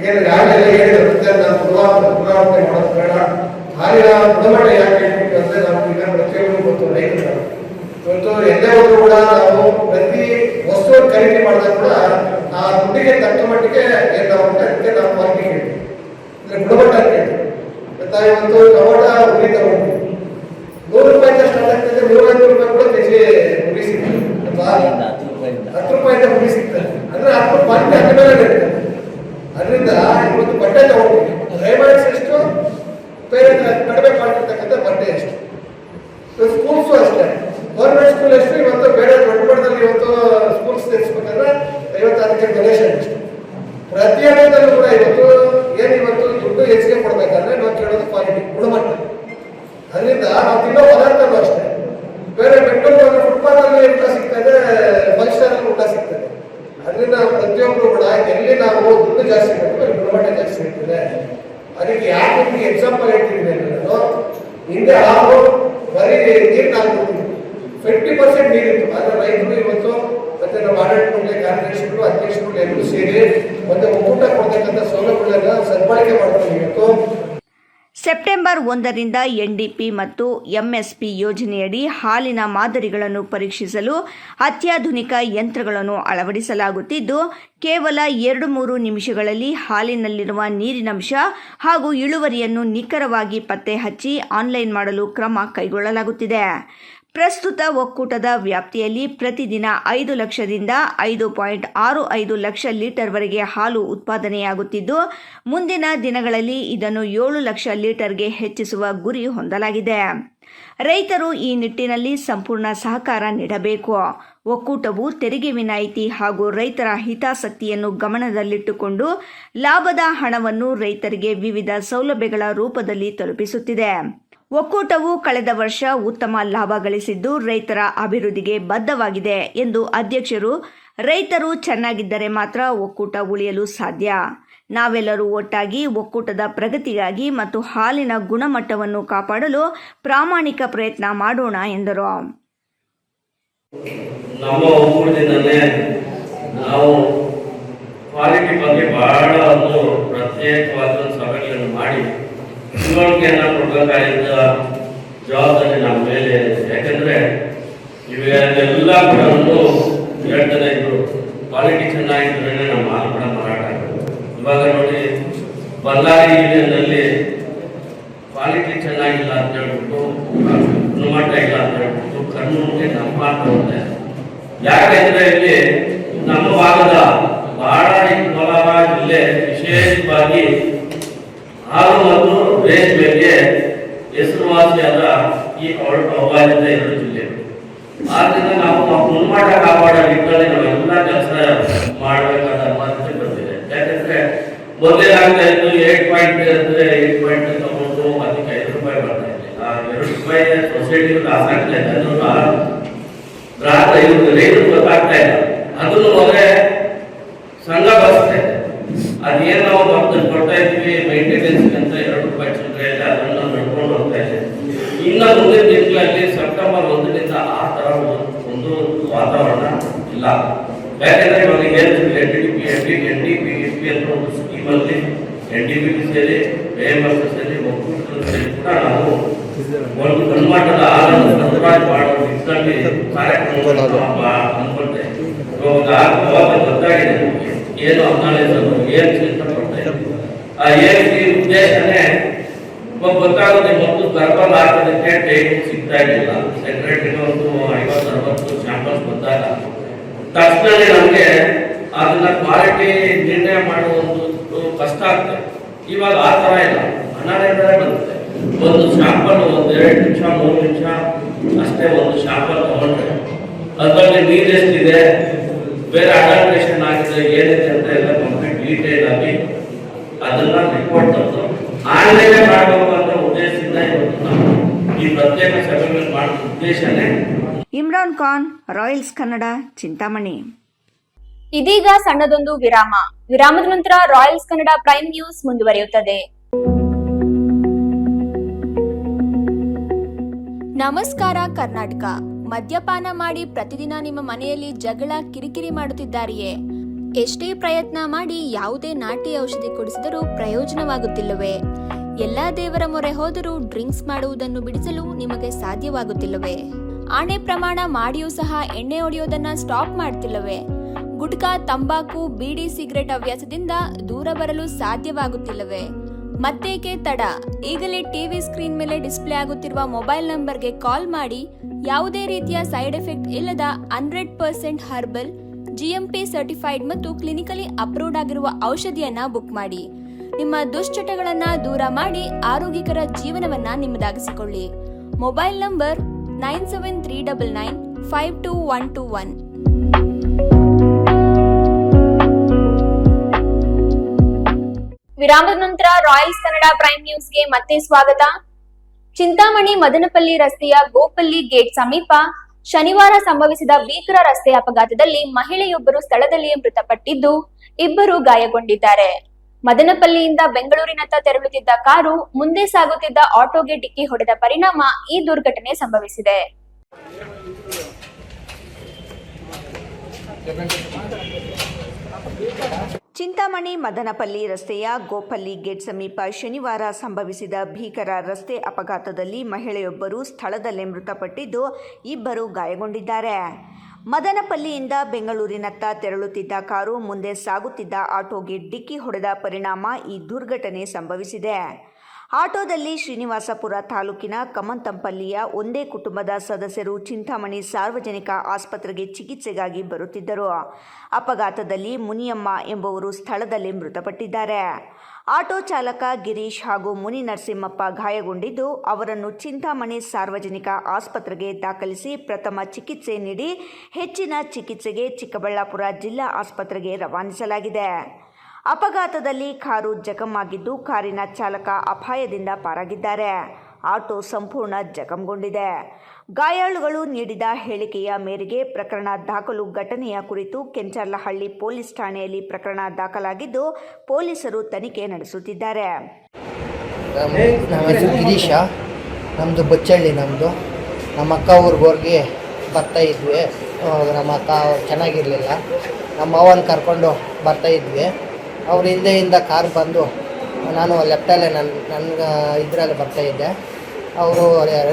ಯಾಕೆಲ್ಲ ಹೇಳಿದ್ರೆ ನಾವು ಪುನರಾವರ್ತನೆ ಮಾಡೋದು ಬೇಡ. ಹಾಲಿನ ಗುಣಮಟ್ಟ ಯಾಕೆ ಹೇಳ್ಬೇಕು ಅಂದ್ರೆ ನಾವು ಈಗ ಪ್ರತಿಯೊಬ್ಬರು ಗೊತ್ತು ರೈತರು ಇವತ್ತು ಎಲ್ಲೇ ಹೋದ್ರು ಕೂಡ ನಾವು ಪ್ರತಿ ವಸ್ತು ಖರೀದಿ ಮಾಡಿದಾಗ ಕೂಡ ಆ ದುಡ್ಡಿಗೆ ತಕ್ಕ ಮಟ್ಟಿಗೆ ಏನಾಗುತ್ತೆ ಅದಕ್ಕೆ ನಾವು ಕ್ವಾಲಿಟಿ ಕೇಳ್ತೀವಿ, ಅಂದ್ರೆ ಗುಣಮಟ್ಟ ಕೇಳ್ತೀವಿ. ಇವತ್ತು ಟೊಮೊಟ ಹುಳಿ ತಗೊಂಡ್ವಿ, 100 ರೂಪಾಯಿಂದ ಸ್ಟಾರ್ಟ್ ಆಗ್ತದೆ, 150 ರೂಪಾಯಿ ಕೂಡ ಕೆಜಿ ಹುಳಿ ಸಿಗ್ತದೆ, ಅಥವಾ 10 ರೂಪಾಯಿಂದ ಹುಳಿ ಸಿಗ್ತದೆ. ಅಂದ್ರೆ 10 ಕ್ವಾಲಿಟಿ ಅದ್ರ ಮೇಲೆ ಇರ್ತದೆ. ಅದರಿಂದ ಇವತ್ತು ಬಟ್ಟೆ ತಗೊಂಡಿದ್ದೀವಿ, ರೈಮಂಡ್ಸ್ ಎಷ್ಟು, ಬೇರೆ ಕಡಿಮೆ ಮಾಡಿರ್ತಕ್ಕಂಥ ಬಟ್ಟೆ ಎಷ್ಟು. ಸ್ಕೂಲ್ಸು ಅಷ್ಟೇ, ಗೌರ್ಮೆಂಟ್ ಸ್ಕೂಲ್ ಎಷ್ಟು, ಇವತ್ತು ಬೇರೆ ದೊಡ್ಡ ಮಟ್ಟದಲ್ಲಿ ಇವತ್ತು ಸ್ಕೂಲ್ಸ್ ತೆಗೆಸ್ಬೇಕಂದ್ರೆ ಇವತ್ತು ಅದಕ್ಕೆ ಡೊನೇಷನ್ ಎಷ್ಟು. ಪ್ರತಿಯೊಂದರಲ್ಲೂ ಕೂಡ ಇವತ್ತು ಇವತ್ತು ದುಡ್ಡು ಹೆಚ್ಚಿಗೆ ಕೊಡ್ಬೇಕಂದ್ರೆ ನಾವು ಕೇಳೋದು ಕ್ವಾಲಿಟಿ, ಗುಣಮಟ್ಟ. ಅದರಿಂದ ನಾವು ತಿನ್ನೋ ಪದಾರ್ಥನೂ ಅಷ್ಟೇ, ಬೇರೆ ಬೆಂಗಳೂರು ಫುಟ್ಪಾತ್ ಅಲ್ಲಿ ಊಟ ಸಿಗ್ತದೆ, 5 ಸ್ಟಾರ್ ಊಟ ಸಿಗ್ತದೆ. ಅದರಿಂದ ಪ್ರತಿಯೊಬ್ಬರು ಕೂಡ ಎಲ್ಲಿ ನಾವು ದುಡ್ಡು ಜಾಸ್ತಿ ಕೊಡ್ತೀವಿ ಗುಣಮಟ್ಟ ಜಾಸ್ತಿ ಇರ್ತದೆ. ಅದಕ್ಕೆ ಯಾಕೆ ನಿಮ್ಗೆ ಎಕ್ಸಾಂಪಲ್ ಹೇಳ್ತಿದ್ದೀನಿ ಅಂದ್ರೆ, ನಾನು ಹಿಂದೆ ಹಾಲು ಬರೀ ನೀರು ನಾವು ಕೊಡ್ತೀವಿ, 50% ನೀರಿತ್ತು. ಆದ್ರೆ ರೈತರು ಇವತ್ತು ಮತ್ತೆ ನಮ್ಮ ಆಡಳಿತ ಕಾರ್ಯದರ್ಶಿಗಳು, ಅಧ್ಯಕ್ಷರು ಎಲ್ಲರೂ ಸೇರಿ ಒಂದು ಒಕ್ಕೂಟ ಕೊಡ್ತಕ್ಕಂಥ ಸೌಲಭ್ಯಗಳನ್ನ ಸದ್ಬಳಕೆ ಮಾಡ್ತೀವಿ. ಇವತ್ತು ಸೆಪ್ಟೆಂಬರ್ 1ರಿಂದ ಎನ್ಡಿಪಿ ಮತ್ತು ಎಂಎಸ್ಪಿ ಯೋಜನೆಯಡಿ ಹಾಲಿನ ಮಾದರಿಗಳನ್ನು ಪರೀಕ್ಷಿಸಲು ಅತ್ಯಾಧುನಿಕ ಯಂತ್ರಗಳನ್ನು ಅಳವಡಿಸಲಾಗುತ್ತಿದ್ದು, ಕೇವಲ 2-3 ನಿಮಿಷಗಳಲ್ಲಿ ಹಾಲಿನಲ್ಲಿರುವ ನೀರಿನಂಶ ಹಾಗೂ ಇಳುವರಿಯನ್ನು ನಿಖರವಾಗಿ ಪತ್ತೆ ಹಚ್ಚಿ ಆನ್ಲೈನ್ ಮಾಡಲು ಕ್ರಮ ಕೈಗೊಳ್ಳಲಾಗುತ್ತಿದೆ. ಪ್ರಸ್ತುತ ಒಕ್ಕೂಟದ ವ್ಯಾಪ್ತಿಯಲ್ಲಿ ಪ್ರತಿದಿನ 5 ಲಕ್ಷದಿಂದ 5.65 ಲಕ್ಷ ಲೀಟರ್ವರೆಗೆ ಹಾಲು ಉತ್ಪಾದನೆಯಾಗುತ್ತಿದ್ದು, ಮುಂದಿನ ದಿನಗಳಲ್ಲಿ ಇದನ್ನು 7 ಲಕ್ಷ ಲೀಟರ್ಗೆ ಹೆಚ್ಚಿಸುವ ಗುರಿ ಹೊಂದಲಾಗಿದೆ. ರೈತರು ಈ ನಿಟ್ಟಿನಲ್ಲಿ ಸಂಪೂರ್ಣ ಸಹಕಾರ ನೀಡಬೇಕು. ಒಕ್ಕೂಟವು ತೆರಿಗೆ ವಿನಾಯಿತಿ ಹಾಗೂ ರೈತರ ಹಿತಾಸಕ್ತಿಯನ್ನು ಗಮನದಲ್ಲಿಟ್ಟುಕೊಂಡು ಲಾಭದ ಹಣವನ್ನು ರೈತರಿಗೆ ವಿವಿಧ ಸೌಲಭ್ಯಗಳ ರೂಪದಲ್ಲಿ ತಲುಪಿಸುತ್ತಿದೆ. ಒಕ್ಕೂಟವು ಕಳೆದ ವರ್ಷ ಉತ್ತಮ ಲಾಭ ಗಳಿಸಿದ್ದು, ರೈತರ ಅಭಿವೃದ್ಧಿಗೆ ಬದ್ಧವಾಗಿದೆ ಎಂದು ಅಧ್ಯಕ್ಷರು, ರೈತರು ಚೆನ್ನಾಗಿದ್ದರೆ ಮಾತ್ರ ಒಕ್ಕೂಟ ಉಳಿಯಲು ಸಾಧ್ಯ. ನಾವೆಲ್ಲರೂ ಒಟ್ಟಾಗಿ ಒಕ್ಕೂಟದ ಪ್ರಗತಿಗಾಗಿ ಮತ್ತು ಹಾಲಿನ ಗುಣಮಟ್ಟವನ್ನು ಕಾಪಾಡಲು ಪ್ರಾಮಾಣಿಕ ಪ್ರಯತ್ನ ಮಾಡೋಣ ಎಂದರು. ನಮ್ಮ ಒಕ್ಕೂಟದಿಂದಲೇ ನಾವು ಕ್ವಾಲಿಟಿ ಬಗ್ಗೆ ಬಹಳ ಒಂದು ಪ್ರತ್ಯೇಕವಾದ ಸಭೆಗಳನ್ನು ಮಾಡಿ ತಿಳುವಳಿಕೆಯನ್ನು ಕೊಡಬೇಕಾದ ಜವಾಬ್ದಾರಿ ನಮ್ಮ ಮೇಲೆ ಇದೆ. ಯಾಕಂದರೆ ಇವೆಲ್ಲ ಕೂಡ ಒಂದು ಹೇಳ್ತಾನೆ ಇದ್ರು, ಕ್ವಾಲಿಟಿ ಚೆನ್ನಾಗಿದ್ದರೆ ನಮ್ಮ ಹಾಲು ಕೂಡ ಮಾರಾಟ ಆಗೋದು. ಇವಾಗ ನೋಡಿ ಬಳ್ಳಾರಿ ಜಿಲ್ಲೆಯಲ್ಲಿ ಕ್ವಾಲಿಟಿ ಚೆನ್ನಾಗಿಲ್ಲ ಅಂತ ಹೇಳ್ಬಿಟ್ಟು, ಗುಣಮಟ್ಟ ಇಲ್ಲ ಅಂತ ಹೇಳ್ಬಿಟ್ಟು ಕಣ್ಣೂರಿಗೆ ನಮ್ಮ ತಗೊಂಡೆ. ಯಾಕೆಂದ್ರೆ ಇಲ್ಲಿ ನಮ್ಮ ಭಾಗದ ಬಹಳ ಕೋಲಾರ ಜಿಲ್ಲೆ ವಿಶೇಷವಾಗಿ ಹಾಲು ಮತ್ತು ರೇಷ್ಮೆಗೆ ಹೆಸರುವಾಸಿಯಾದ ಈ ಅವಾಜಿತ 2 ಜಿಲ್ಲೆಗಳು. ಆದ್ರಿಂದ ನಾವು ಗುಣಮಟ್ಟ ಕಾಪಾಡೋ ನಿಟ್ಟಿನಲ್ಲಿ ನಾವೆಲ್ಲ ಕೆಲಸ ಮಾಡಬೇಕಾದ ಮಾತುಕತೆ ಬಂದಿದೆ. ಯಾಕಂದ್ರೆ ಮೊದಲೇನಾಗ್ತಾ ಇತ್ತು 8 ತಗೊಂಡು ಅದಕ್ಕೆ 5 ರೂಪಾಯಿ ಬರ್ತಾ ಇದೆ. ಆ 2 ರೂಪಾಯಿ ಸೊಸೈಟಿ ಲಾಸ್ ಆಗ್ತಾ ಇದೆ. ಅದನ್ನು ಗ್ರಾಹಕ ರೈತರು ಗೊತ್ತಾಗ್ತಾ ಇಲ್ಲ. ಅದನ್ನು ಮೊದಲೇ ಸಂಘ ಬರುತ್ತೆ. ಅದೇನು ನಾವು ಕೊಡ್ತಾ ಇದ್ವಿ ಮೈಂಟೆನೆನ್ಸ್ ಅಂತ 2 ರೂಪಾಯಿ ಚಿಲ್ಲರೆ ಇದೆ, ಅದನ್ನು ನಡ್ಕೊಂಡು ಹೋಗ್ತಾ ಇದೆ. ಇನ್ನು ಮುಂದಿನ ದಿನಗಳಲ್ಲಿ ಸೆಪ್ಟೆಂಬರ್ 1ರಿಂದ ಆ ತರ ಒಂದು ವಾತಾವರಣ ಇಲ್ಲ. ಯಾಕಂದ್ರೆ ಇವಾಗ NDPP ಅಂತ ಒಂದು ಸ್ಕೀಮಲ್ಲಿ NDPP ಸೇರಿ AMS ಸೇರಿ ಒಕ್ಕೂಟರು ಸೇರಿ ಕೂಡ ನಾವು ಒಂದು ಗುಣಮಟ್ಟದ ಹಾಲನ್ನು ಸರಬರಾಜು ಮಾಡುವ ನಿಟ್ಟಿನಲ್ಲಿ ಕಾರ್ಯಕ್ರಮಗಳನ್ನು ಅನ್ಕೊಳ್ತೇವೆ. ಅವಾಗ ಗೊತ್ತಾಗಿದೆ ಏನು ಅನಾಲಿಸಲು ಏನು ಚಿಂತೆ ಪಡ್ತಾ ಇದ್ದೀವಿ. ಆ ಈ ಉದ್ದೇಶನೇ ಗೊತ್ತಾಗುತ್ತೆ. ಮತ್ತು ಗರ್ಭಲ್ ಹಾಕೋದಕ್ಕೆ ಟೈಮ್ ಸಿಗ್ತಾ ಇರಲಿಲ್ಲ. ಸೆಕ್ರೆಟರಿಗೆ ಒಂದು 50-60 ಸ್ಯಾಂಪಲ್ಸ್ ಬಂದಾಗ ತಕ್ಷಣ ನಮಗೆ ಅದನ್ನ ಕ್ವಾಲಿಟಿ ನಿರ್ಣಯ ಮಾಡುವುದು ಕಷ್ಟ ಆಗ್ತದೆ. ಇವಾಗ ಆ ಥರ ಇಲ್ಲ, ಅನಾಲಿಸರೇ ಬರುತ್ತೆ. ಒಂದು ಶಾಂಪಲ್ 1-2 ನಿಮಿಷ 3 ನಿಮಿಷ ಅಷ್ಟೇ ಒಂದು ಶಾಂಪಲ್ ತಗೊಂಡ್ರೆ ಅದರಲ್ಲಿ ನೀರು ಎಷ್ಟಿದೆ, ಬೇರೆ ಅಡಲ್ಟ್ರೇಷನ್ ಆಗಿದೆ, ಏನಿದೆ ಅಂತ ಎಲ್ಲ ಕಂಪ್ಲೀಟ್ ಡೀಟೇಲ್ ಆಗಿ ಅದನ್ನ ರಿಪೋರ್ಟ್ ತಂದು ಆನ್ಲೈನ್ ಮಾಡಬೇಕು ಅಂತ ಉದ್ದೇಶದಿಂದ ಇವತ್ತು ನಾವು ಈ ಪ್ರತ್ಯೇಕ ಸಭೆಗಳನ್ನು ಮಾಡುವ ಉದ್ದೇಶನೇ. ಇಮ್ರಾನ್ ಖಾನ್, ರಾಯಲ್ಸ್ ಕನ್ನಡ, ಚಿಂತಾಮಣಿ. ಇದೀಗ ಸಣ್ಣದೊಂದು ವಿರಾಮ. ವಿರಾಮದ ನಂತರ ರಾಯಲ್ಸ್ ಕನ್ನಡ ಪ್ರೈಮ್ ನ್ಯೂಸ್ ಮುಂದುವರಿಯುತ್ತದೆ. ನಮಸ್ಕಾರ ಕರ್ನಾಟಕ. ಮದ್ಯಪಾನ ಮಾಡಿ ಪ್ರತಿದಿನ ನಿಮ್ಮ ಮನೆಯಲ್ಲಿ ಜಗಳ ಕಿರಿಕಿರಿ ಮಾಡುತ್ತಿದ್ದಾರೆಯೇ? ಎಷ್ಟೇ ಪ್ರಯತ್ನ ಮಾಡಿ ಯಾವುದೇ ನಾಟಿ ಔಷಧಿ ಕೊಡಿಸಿದರೂ ಪ್ರಯೋಜನವಾಗುತ್ತಿಲ್ಲವೇ? ಎಲ್ಲಾ ದೇವರ ಮೊರೆ ಹೋದರೂ ಡ್ರಿಂಕ್ಸ್ ಮಾಡುವುದನ್ನು ಬಿಡಿಸಲು ನಿಮಗೆ ಸಾಧ್ಯವಾಗುತ್ತಿಲ್ಲವೇ? ಆಣೆ ಪ್ರಮಾಣ ಮಾಡಿಯೂ ಸಹ ಎಣ್ಣೆ ಹೊಡೆಯೋದನ್ನ ಸ್ಟಾಪ್ ಮಾಡ್ತಿಲ್ಲವೇ? ಗುಟ್ಕಾ, ತಂಬಾಕು, ಬೀಡಿ, ಸಿಗರೆಟ್ ಹವ್ಯಾಸದಿಂದ ದೂರ ಬರಲು ಸಾಧ್ಯವಾಗುತ್ತಿಲ್ಲವೇ? ಮತ್ತೇಕೆ ತಡ? ಈಗಲೇ ಟಿವಿ ಸ್ಕ್ರೀನ್ ಮೇಲೆ ಡಿಸ್ಪ್ಲೇ ಆಗುತ್ತಿರುವ ಮೊಬೈಲ್ ನಂಬರ್ಗೆ ಕಾಲ್ ಮಾಡಿ ಯಾವುದೇ ರೀತಿಯ ಸೈಡ್ ಎಫೆಕ್ಟ್ ಇಲ್ಲದ 100% ಹರ್ಬಲ್, GMP ಸರ್ಟಿಫೈಡ್ ಮತ್ತು ಕ್ಲಿನಿಕಲಿ ಅಪ್ರೂವ್ಡ್ ಆಗಿರುವ ಔಷಧಿಯನ್ನ ಬುಕ್ ಮಾಡಿ. ನಿಮ್ಮ ದುಶ್ಚಟಗಳನ್ನ ದೂರ ಮಾಡಿ ಆರೋಗ್ಯಕರ ಜೀವನವನ್ನ ನಿಮ್ಮದಾಗಿಸಿಕೊಳ್ಳಿ. Mobile number 9739952121. ವಿರಾಮದ ನಂತರ ರಾಯಲ್ಸ್ ಕನ್ನಡ ಪ್ರೈಮ್ ನ್ಯೂಸ್ಗೆ ಮತ್ತೆ ಸ್ವಾಗತ. ಚಿಂತಾಮಣಿ ಮದನಪಲ್ಲಿ ರಸ್ತೆಯ ಗೋಪಲ್ಲಿ ಗೇಟ್ ಸಮೀಪ ಶನಿವಾರ ಸಂಭವಿಸಿದ ಭೀಕರ ರಸ್ತೆ ಅಪಘಾತದಲ್ಲಿ ಮಹಿಳೆಯೊಬ್ಬರು ಸ್ಥಳದಲ್ಲಿಯೇ ಮೃತಪಟ್ಟಿದ್ದು, 2 ಗಾಯಗೊಂಡಿದ್ದಾರೆ. ಮದನಪಲ್ಲಿಯಿಂದ ಬೆಂಗಳೂರಿನತ್ತ ತೆರಳುತ್ತಿದ್ದ ಕಾರು ಮುಂದೆ ಸಾಗುತ್ತಿದ್ದ ಆಟೋಗೆ ಡಿಕ್ಕಿ ಹೊಡೆದ ಪರಿಣಾಮ ಈ ದುರ್ಘಟನೆ ಸಂಭವಿಸಿದೆ. ಚಿಂತಾಮಣಿ ಮದನಪಲ್ಲಿ ರಸ್ತೆಯ ಗೋಪಲ್ಲಿ ಗೇಟ್ ಸಮೀಪ ಶನಿವಾರ ಸಂಭವಿಸಿದ ಭೀಕರ ರಸ್ತೆ ಅಪಘಾತದಲ್ಲಿ ಮಹಿಳೆಯೊಬ್ಬರು ಸ್ಥಳದಲ್ಲೇ ಮೃತಪಟ್ಟಿದ್ದು, 2 ಗಾಯಗೊಂಡಿದ್ದಾರೆ. ಮದನಪಲ್ಲಿಯಿಂದ ಬೆಂಗಳೂರಿನತ್ತ ತೆರಳುತ್ತಿದ್ದ ಕಾರು ಮುಂದೆ ಸಾಗುತ್ತಿದ್ದ ಆಟೋಗೆ ಡಿಕ್ಕಿ ಹೊಡೆದ ಪರಿಣಾಮ ಈ ದುರ್ಘಟನೆ ಸಂಭವಿಸಿದೆ. ಆಟೋದಲ್ಲಿ ಶ್ರೀನಿವಾಸಪುರ ತಾಲೂಕಿನ ಕಮಂತಂಪಲ್ಲಿಯ ಒಂದೇ ಕುಟುಂಬದ ಸದಸ್ಯರು ಚಿಂತಾಮಣಿ ಸಾರ್ವಜನಿಕ ಆಸ್ಪತ್ರೆಗೆ ಚಿಕಿತ್ಸೆಗಾಗಿ ಬರುತ್ತಿದ್ದರು. ಅಪಘಾತದಲ್ಲಿ ಮುನಿಯಮ್ಮ ಎಂಬುವರು ಸ್ಥಳದಲ್ಲೇ ಮೃತಪಟ್ಟಿದ್ದಾರೆ. ಆಟೋ ಚಾಲಕ ಗಿರೀಶ್ ಹಾಗೂ ಮುನಿ ನರಸಿಂಹಪ್ಪ ಗಾಯಗೊಂಡಿದ್ದು, ಅವರನ್ನು ಚಿಂತಾಮಣಿ ಸಾರ್ವಜನಿಕ ಆಸ್ಪತ್ರೆಗೆ ದಾಖಲಿಸಿ ಪ್ರಥಮ ಚಿಕಿತ್ಸೆ ನೀಡಿ ಹೆಚ್ಚಿನ ಚಿಕಿತ್ಸೆಗೆ ಚಿಕ್ಕಬಳ್ಳಾಪುರ ಜಿಲ್ಲಾ ಆಸ್ಪತ್ರೆಗೆ ರವಾನಿಸಲಾಗಿದೆ. ಅಪಘಾತದಲ್ಲಿ ಕಾರು ಜಖಮಾಗಿದ್ದು, ಕಾರಿನ ಚಾಲಕ ಅಪಾಯದಿಂದ ಪಾರಾಗಿದ್ದಾರೆ. ಆಟೋ ಸಂಪೂರ್ಣ ಜಖಂಗೊಂಡಿದೆ. ಗಾಯಾಳುಗಳು ನೀಡಿದ ಹೇಳಿಕೆಯ ಮೇರೆಗೆ ಪ್ರಕರಣ ದಾಖಲು. ಘಟನೆಯ ಕುರಿತು ಕೆಂಚರ್ಲಹಳ್ಳಿ ಪೊಲೀಸ್ ಠಾಣೆಯಲ್ಲಿ ಪ್ರಕರಣ ದಾಖಲಾಗಿದ್ದು, ಪೊಲೀಸರು ತನಿಖೆ ನಡೆಸುತ್ತಿದ್ದಾರೆ. ನಮ್ಮ ಹೆಸರು ಗಿರೀಶ, ನಮ್ಮದು ಬಚ್ಚಳ್ಳಿ. ನಮ್ಮ ಅಕ್ಕ ಊರಿಗೆ ಬರ್ತಾ ಇದ್ವಿ. ನಮ್ಮ ಅಕ್ಕ ಚೆನ್ನಾಗಿರಲಿಲ್ಲ. ನಮ್ಮ ಅವನ ಕರ್ಕೊಂಡು ಬರ್ತಾ ಇದ್ವಿ. ಅವ್ರ ಹಿಂದೆಯಿಂದ ಕಾರ್ ಬಂದು, ನಾನು ಲೆಫ್ಟಲ್ಲೇ ನನಗೆ ಇದರಲ್ಲಿ ಬರ್ತಾಯಿದ್ದೆ. ಅವರು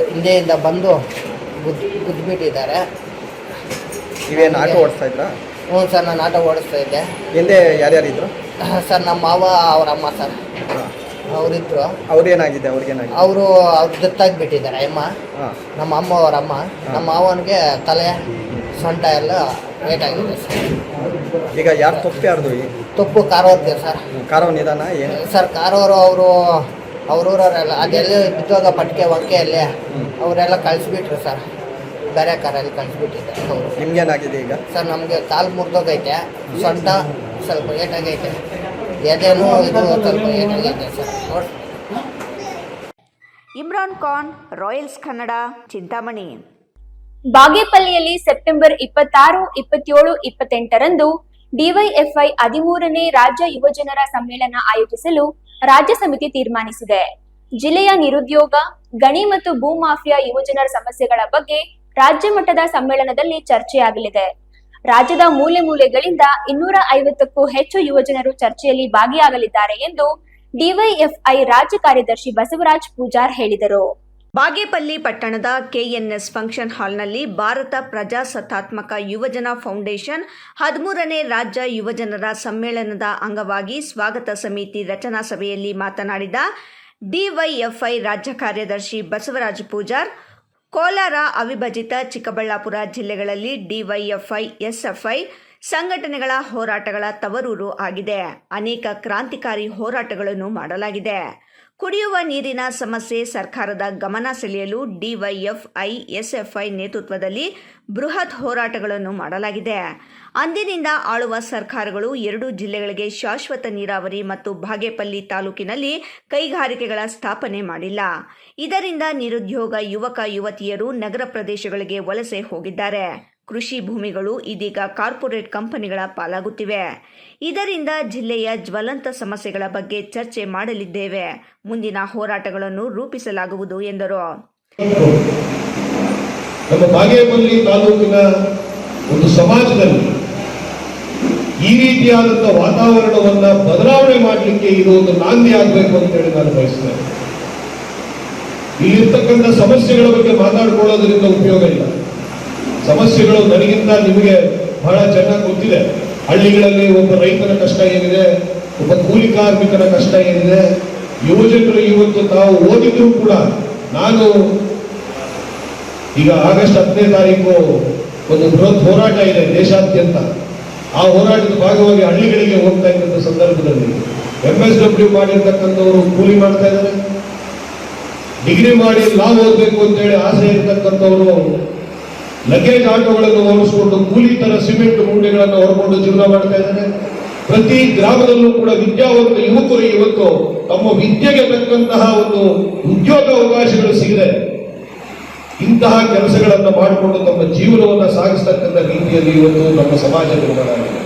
ಹಿಂದೆಯಿಂದ ಬಂದು ಗುದ್ದುಬಿಟ್ಟಿದ್ದಾರೆ. ನೀವೇನು ಆಟೋ ಓಡಿಸ್ತಾ ಇದ್ರಾ? ಹ್ಞೂ ಸರ್, ನಾನು ಆಟೋ ಓಡಿಸ್ತಾ ಇದ್ದೆ. ಹಿಂದೆ ಯಾರ್ಯಾರಿದ್ರು? ಸರ್ ನಮ್ಮ ಮಾವ ಅವ್ರ ಅಮ್ಮ ಸರ್ ಅವರಿದ್ರು. ಅವ್ರೇನಾಗಿದೆ? ಅವರು ದತ್ತಾಗಿಬಿಟ್ಟಿದ್ದಾರೆ ಅಮ್ಮ. ನಮ್ಮ ಅಮ್ಮ ಅವ್ರ ಅಮ್ಮ. ನಮ್ಮ ಮಾವನಿಗೆ ತಲೆ ಸೊಂಟ ಎಲ್ಲ ಏಟಾಗಿದೆ ಸರ್. ಈಗ ಯಾರು ಯಾರ್ದು? ತುಪ್ಪು ಕಾರವ್ರದ್ದೆ ಸರ್. ಕಾರವ್ ನಿಧಾನ ಏನು ಸರ್ ಕಾರವರು ಅವ್ರೂರವರೆಲ್ಲ ಅದೆಲ್ಲ ಬಿದ್ದೋಗ ಪಟ್ಕೆ ವಂಕೆಯಲ್ಲಿ ಅವರೆಲ್ಲ ಕಳಿಸ್ಬಿಟ್ರು ಸರ್. ಬೇರೆ ಕಾರಲ್ಲಿ ಕಳಿಸ್ಬಿಟ್ಟಿದ್ದಾರೆ ಅವರು. ನಿಮ್ಗೇನಾಗಿದೆ ಈಗ? ಸರ್ ನಮಗೆ ಕಾಲು ಮುರಿದೋಗೈತೆ, ಸೊಂಟ ಸ್ವಲ್ಪ ಏಟಾಗೈತೆ, ಎದೆನೂ ಇದು ಸ್ವಲ್ಪ ಏಟಾಗೈತೆ ಸರ್. ನೋಡಿ. ಇಮ್ರಾನ್ ಖಾನ್, ರಾಯಲ್ಸ್ ಕನ್ನಡ, ಚಿಂತಾಮಣಿ. ಬಾಗೇಪಲ್ಲಿಯಲ್ಲಿ ಸೆಪ್ಟೆಂಬರ್ 26, 27, 28ರಂದು ಡಿವೈಎಫ್ಐ 13ನೇ ರಾಜ್ಯ ಯುವಜನರ ಸಮ್ಮೇಳನ ಆಯೋಜಿಸಲು ರಾಜ್ಯ ಸಮಿತಿ ತೀರ್ಮಾನಿಸಿದೆ. ಜಿಲ್ಲೆಯ ನಿರುದ್ಯೋಗ, ಗಣಿ ಮತ್ತು ಭೂ ಮಾಫಿಯಾ ಯುವಜನರ ಸಮಸ್ಯೆಗಳ ಬಗ್ಗೆ ರಾಜ್ಯ ಮಟ್ಟದ ಸಮ್ಮೇಳನದಲ್ಲಿ ಚರ್ಚೆಯಾಗಲಿದೆ. ರಾಜ್ಯದ ಮೂಲೆ ಮೂಲೆಗಳಿಂದ 250ಕ್ಕೂ ಹೆಚ್ಚು ಯುವಜನರು ಚರ್ಚೆಯಲ್ಲಿ ಭಾಗಿಯಾಗಲಿದ್ದಾರೆ ಎಂದು ಡಿವೈಎಫ್ಐ ರಾಜ್ಯ ಕಾರ್ಯದರ್ಶಿ ಬಸವರಾಜ್ ಪೂಜಾರ್ ಹೇಳಿದರು. ಬಾಗೇಪಲ್ಲಿ ಪಟ್ಟಣದ ಕೆಎನ್ಎಸ್ ಫಂಕ್ಷನ್ ಹಾಲ್ನಲ್ಲಿ ಭಾರತ ಪ್ರಜಾಸತ್ತಾತ್ಮಕ ಯುವಜನ ಫೌಂಡೇಶನ್ 13ನೇ ರಾಜ್ಯ ಯುವಜನರ ಸಮ್ಮೇಳನದ ಅಂಗವಾಗಿ ಸ್ವಾಗತ ಸಮಿತಿ ರಚನಾ ಸಭೆಯಲ್ಲಿ ಮಾತನಾಡಿದ ಡಿವೈಎಫ್ಐ ರಾಜ್ಯ ಕಾರ್ಯದರ್ಶಿ ಬಸವರಾಜ ಪೂಜಾರ್, ಕೋಲಾರ, ಅವಿಭಜಿತ ಚಿಕ್ಕಬಳ್ಳಾಪುರ ಜಿಲ್ಲೆಗಳಲ್ಲಿ ಡಿವೈಎಫ್ಐ, ಎಸ್ಎಫ್ಐ ಸಂಘಟನೆಗಳ ಹೋರಾಟಗಳ ತವರೂರು ಆಗಿದೆ. ಅನೇಕ ಕ್ರಾಂತಿಕಾರಿ ಹೋರಾಟಗಳನ್ನು ಮಾಡಲಾಗಿದೆ. ಕುಡಿಯುವ ನೀರಿನ ಸಮಸ್ಯೆ ಸರ್ಕಾರದ ಗಮನ ಸೆಳೆಯಲು ಡಿವೈಎಫ್ಐ, ಎಸ್ಎಫ್ಐ ನೇತೃತ್ವದಲ್ಲಿ ಬೃಹತ್ ಹೋರಾಟಗಳನ್ನು ಮಾಡಲಾಗಿದೆ. ಅಂದಿನಿಂದ ಆಳುವ ಸರ್ಕಾರಗಳು 2 ಜಿಲ್ಲೆಗಳಿಗೆ ಶಾಶ್ವತ ನೀರಾವರಿ ಮತ್ತು ಬಾಗೇಪಲ್ಲಿ ತಾಲೂಕಿನಲ್ಲಿ ಕೈಗಾರಿಕೆಗಳ ಸ್ಥಾಪನೆ ಮಾಡಿಲ್ಲ. ಇದರಿಂದ ನಿರುದ್ಯೋಗ ಯುವಕ ಯುವತಿಯರು ನಗರ ಪ್ರದೇಶಗಳಿಗೆ ವಲಸೆ ಹೋಗಿದ್ದಾರೆ. ಕೃಷಿ ಭೂಮಿಗಳು ಇದೀಗ ಕಾರ್ಪೊರೇಟ್ ಕಂಪನಿಗಳ ಪಾಲಾಗುತ್ತಿವೆ. ಇದರಿಂದ ಜಿಲ್ಲೆಯ ಜ್ವಲಂತ ಸಮಸ್ಯೆಗಳ ಬಗ್ಗೆ ಚರ್ಚೆ ಮಾಡಲಿದ್ದೇವೆ. ಮುಂದಿನ ಹೋರಾಟಗಳನ್ನು ರೂಪಿಸಲಾಗುವುದು ಎಂದರು. ನಮ್ಮ ಬಾಗೇಪಲ್ಲಿ ತಾಲೂಕಿನ ಒಂದು ಸಮಾಜದಲ್ಲಿ ಈ ರೀತಿಯಾದಂತಹ ವಾತಾವರಣವನ್ನ ಬದಲಾವಣೆ ಮಾಡಲಿಕ್ಕೆ ಇದು ಒಂದು ನಾಂದಿ ಆಗಬೇಕು ಅಂತ ಹೇಳಿ ನಾನು ಬಯಸ್ತೇನೆ. ಇಲ್ಲಿರ್ತಕ್ಕಂಥ ಸಮಸ್ಯೆಗಳ ಬಗ್ಗೆ ಮಾತಾಡ್ಕೊಳ್ಳೋದ್ರಿಂದ ಉಪಯೋಗ ಇಲ್ಲ. ಸಮಸ್ಯೆಗಳು ನನಗಿಂತ ನಿಮಗೆ ಬಹಳ ಚೆನ್ನಾಗಿ ಗೊತ್ತಿದೆ. ಹಳ್ಳಿಗಳಲ್ಲಿ ಒಬ್ಬ ರೈತನ ಕಷ್ಟ ಏನಿದೆ, ಒಬ್ಬ ಕೂಲಿ ಕಾರ್ಮಿಕನ ಕಷ್ಟ ಏನಿದೆ. ಯುವಜನರು ಇವತ್ತು ತಾವು ಓದಿದ್ರು ಕೂಡ, ನಾನು ಈಗ ಆಗಸ್ಟ್ 10ನೇ ತಾರೀಕು ಒಂದು ಬೃಹತ್ ಹೋರಾಟ ಇದೆ ದೇಶಾದ್ಯಂತ. ಆ ಹೋರಾಟದ ಭಾಗವಾಗಿ ಹಳ್ಳಿಗಳಿಗೆ ಹೋಗ್ತಾ ಇದ್ದಂಥ ಸಂದರ್ಭದಲ್ಲಿ MSW ಮಾಡಿರ್ತಕ್ಕಂಥವರು ಕೂಲಿ ಮಾಡ್ತಾ ಇದ್ದಾರೆ. ಡಿಗ್ರಿ ಮಾಡಿ ಲಾ ಓದಬೇಕು ಅಂತೇಳಿ ಆಸೆ ಇರ್ತಕ್ಕಂಥವರು ಲಗೇಜ್ ಆಟೋಗಳನ್ನು ಓಡಿಸ್ಕೊಂಡು ಕೂಲಿ ತರ ಸಿಮೆಂಟ್ ಮೂಟೆಗಳನ್ನು ಹೊರಕೊಂಡು ಜೀವನ ಮಾಡ್ತಾ ಇದ್ದಾರೆ. ಪ್ರತಿ ಗ್ರಾಮದಲ್ಲೂ ಕೂಡ ವಿದ್ಯಾವಂತ ಯುವಕರು ಇವತ್ತು ತಮ್ಮ ವಿದ್ಯೆಗೆ ತಕ್ಕಂತಹ ಒಂದು ಉದ್ಯೋಗ ಅವಕಾಶಗಳು ಸಿಗಿದೆ. ಇಂತಹ ಕೆಲಸಗಳನ್ನು ಮಾಡಿಕೊಂಡು ತಮ್ಮ ಜೀವನವನ್ನು ಸಾಗಿಸ್ತಕ್ಕಂಥ ರೀತಿಯಲ್ಲಿ ಇವತ್ತು ನಮ್ಮ ಸಮಾಜ ನಿರ್ಮಾಣ ಆಗಿದೆ.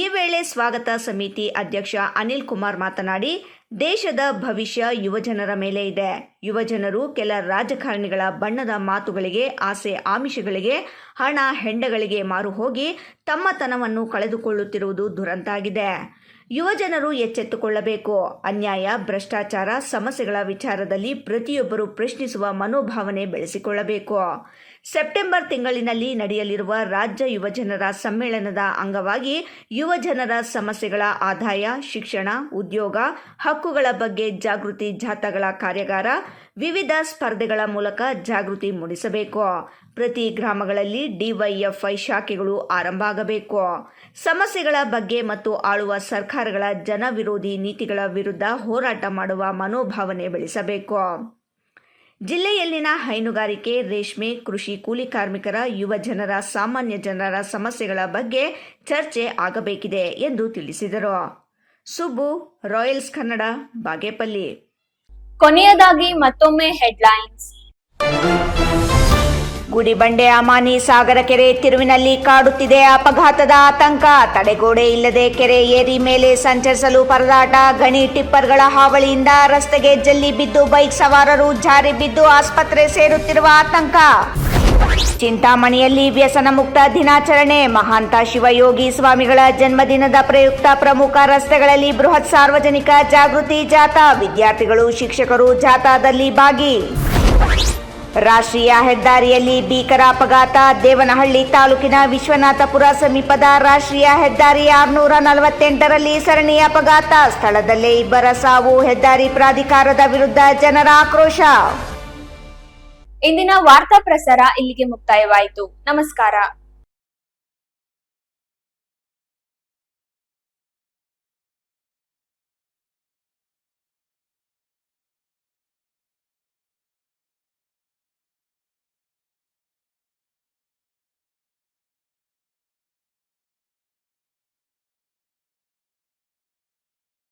ಈ ವೇಳೆ ಸ್ವಾಗತ ಸಮಿತಿ ಅಧ್ಯಕ್ಷ ಅನಿಲ್ ಕುಮಾರ್ ಮಾತನಾಡಿ, ದೇಶದ ಭವಿಷ್ಯ ಯುವಜನರ ಮೇಲೆ ಇದೆ. ಯುವಜನರು ಕೆಲ ರಾಜಕಾರಣಿಗಳ ಬಣ್ಣದ ಮಾತುಗಳಿಗೆ, ಆಸೆ ಆಮಿಷಗಳಿಗೆ, ಹಣ ಹೆಂಡಗಳಿಗೆ ಮಾರು ಹೋಗಿ ತಮ್ಮತನವನ್ನು ಕಳೆದುಕೊಳ್ಳುತ್ತಿರುವುದು ದುರಂತ ಆಗಿದೆ. ಯುವಜನರು ಎಚ್ಚೆತ್ತುಕೊಳ್ಳಬೇಕು. ಅನ್ಯಾಯ, ಭ್ರಷ್ಟಾಚಾರ, ಸಮಸ್ಯೆಗಳ ವಿಚಾರದಲ್ಲಿ ಪ್ರತಿಯೊಬ್ಬರು ಪ್ರಶ್ನಿಸುವ ಮನೋಭಾವನೆ ಬೆಳೆಸಿಕೊಳ್ಳಬೇಕು. ಸೆಪ್ಟೆಂಬರ್ ತಿಂಗಳಿನಲ್ಲಿ ನಡೆಯಲಿರುವ ರಾಜ್ಯ ಯುವಜನರ ಸಮ್ಮೇಳನದ ಅಂಗವಾಗಿ ಯುವಜನರ ಸಮಸ್ಯೆಗಳ ಆದಾಯ, ಶಿಕ್ಷಣ, ಉದ್ಯೋಗ, ಹಕ್ಕುಗಳ ಬಗ್ಗೆ ಜಾಗೃತಿ ಜಾಥಾಗಳ ಕಾರ್ಯಾಗಾರ, ವಿವಿಧ ಸ್ಪರ್ಧೆಗಳ ಮೂಲಕ ಜಾಗೃತಿ ಮೂಡಿಸಬೇಕು. ಪ್ರತಿ ಗ್ರಾಮಗಳಲ್ಲಿ ಡಿವೈಎಫ್ಐ ಶಾಖೆಗಳು ಆರಂಭ ಆಗಬೇಕು. ಸಮಸ್ಯೆಗಳ ಬಗ್ಗೆ ಮತ್ತು ಆಳುವ ಸರ್ಕಾರಗಳ ಜನವಿರೋಧಿ ನೀತಿಗಳ ವಿರುದ್ಧ ಹೋರಾಟ ಮಾಡುವ ಮನೋಭಾವನೆ ಬೆಳೆಸಬೇಕು. ಜಿಲ್ಲೆಯಲ್ಲಿನ ಹೈನುಗಾರಿಕೆ, ರೇಷ್ಮೆ, ಕೃಷಿ, ಕೂಲಿ ಕಾರ್ಮಿಕರ, ಯುವ ಜನರ, ಸಾಮಾನ್ಯ ಜನರ ಸಮಸ್ಯೆಗಳ ಬಗ್ಗೆ ಚರ್ಚೆ ಆಗಬೇಕಿದೆ ಎಂದು ತಿಳಿಸಿದರು. ಸುಬ್ಬು, ರಾಯಲ್ಸ್ ಕನ್ನಡ, ಬಾಗೇಪಲ್ಲಿ. ಕೊನೆಯದಾಗಿ ಮತ್ತೊಮ್ಮೆ ಹೆಡ್ಲೈನ್ಸ್. ಗುಡಿಬಂಡೆ ಅಮಾನಿ ಸಾಗರ ಕೆರೆ ತಿರುವಿನಲ್ಲಿ ಕಾಡುತ್ತಿದೆ ಅಪಘಾತದ ಆತಂಕ. ತಡೆಗೋಡೆ ಇಲ್ಲದೆ ಕೆರೆ ಏರಿ ಮೇಲೆ ಸಂಚರಿಸಲು ಪರದಾಟ. ಗಣಿ ಟಿಪ್ಪರ್ಗಳ ಹಾವಳಿಯಿಂದ ರಸ್ತೆಗೆ ಜಲ್ಲಿ ಬಿದ್ದು ಬೈಕ್ ಸವಾರರು ಜಾರಿ ಬಿದ್ದು ಆಸ್ಪತ್ರೆ ಸೇರುತ್ತಿರುವ ಆತಂಕ. ಚಿಂತಾಮಣಿಯಲ್ಲಿ ವ್ಯಸನ ಮುಕ್ತ ದಿನಾಚರಣೆ. ಮಹಾಂತ ಶಿವಯೋಗಿ ಸ್ವಾಮಿಗಳ ಜನ್ಮದಿನದ ಪ್ರಯುಕ್ತ ಪ್ರಮುಖ ರಸ್ತೆಗಳಲ್ಲಿ ಬೃಹತ್ ಸಾರ್ವಜನಿಕ ಜಾಗೃತಿ ಜಾಥಾ. ವಿದ್ಯಾರ್ಥಿಗಳು, ಶಿಕ್ಷಕರು ಜಾಥಾದಲ್ಲಿ ಭಾಗಿ. ರಾಷ್ಟ್ರೀಯ ಹೆದ್ದಾರಿಯಲ್ಲಿ ಭೀಕರ ಅಪಘಾತ. ದೇವನಹಳ್ಳಿ ತಾಲೂಕಿನ ವಿಶ್ವನಾಥಪುರ ಸಮೀಪದ ರಾಷ್ಟ್ರೀಯ ಹೆದ್ದಾರಿ 648ರಲ್ಲಿ ಸರಣಿ ಅಪಘಾತ. ಸ್ಥಳದಲ್ಲೇ ಇಬ್ಬರ ಸಾವು. ಹೆದ್ದಾರಿ ಪ್ರಾಧಿಕಾರದ ವಿರುದ್ಧ ಜನರ ಆಕ್ರೋಶ. ಇಂದಿನ ವಾರ್ತಾ ಪ್ರಸಾರ ಇಲ್ಲಿಗೆ ಮುಕ್ತಾಯವಾಯಿತು. ನಮಸ್ಕಾರ.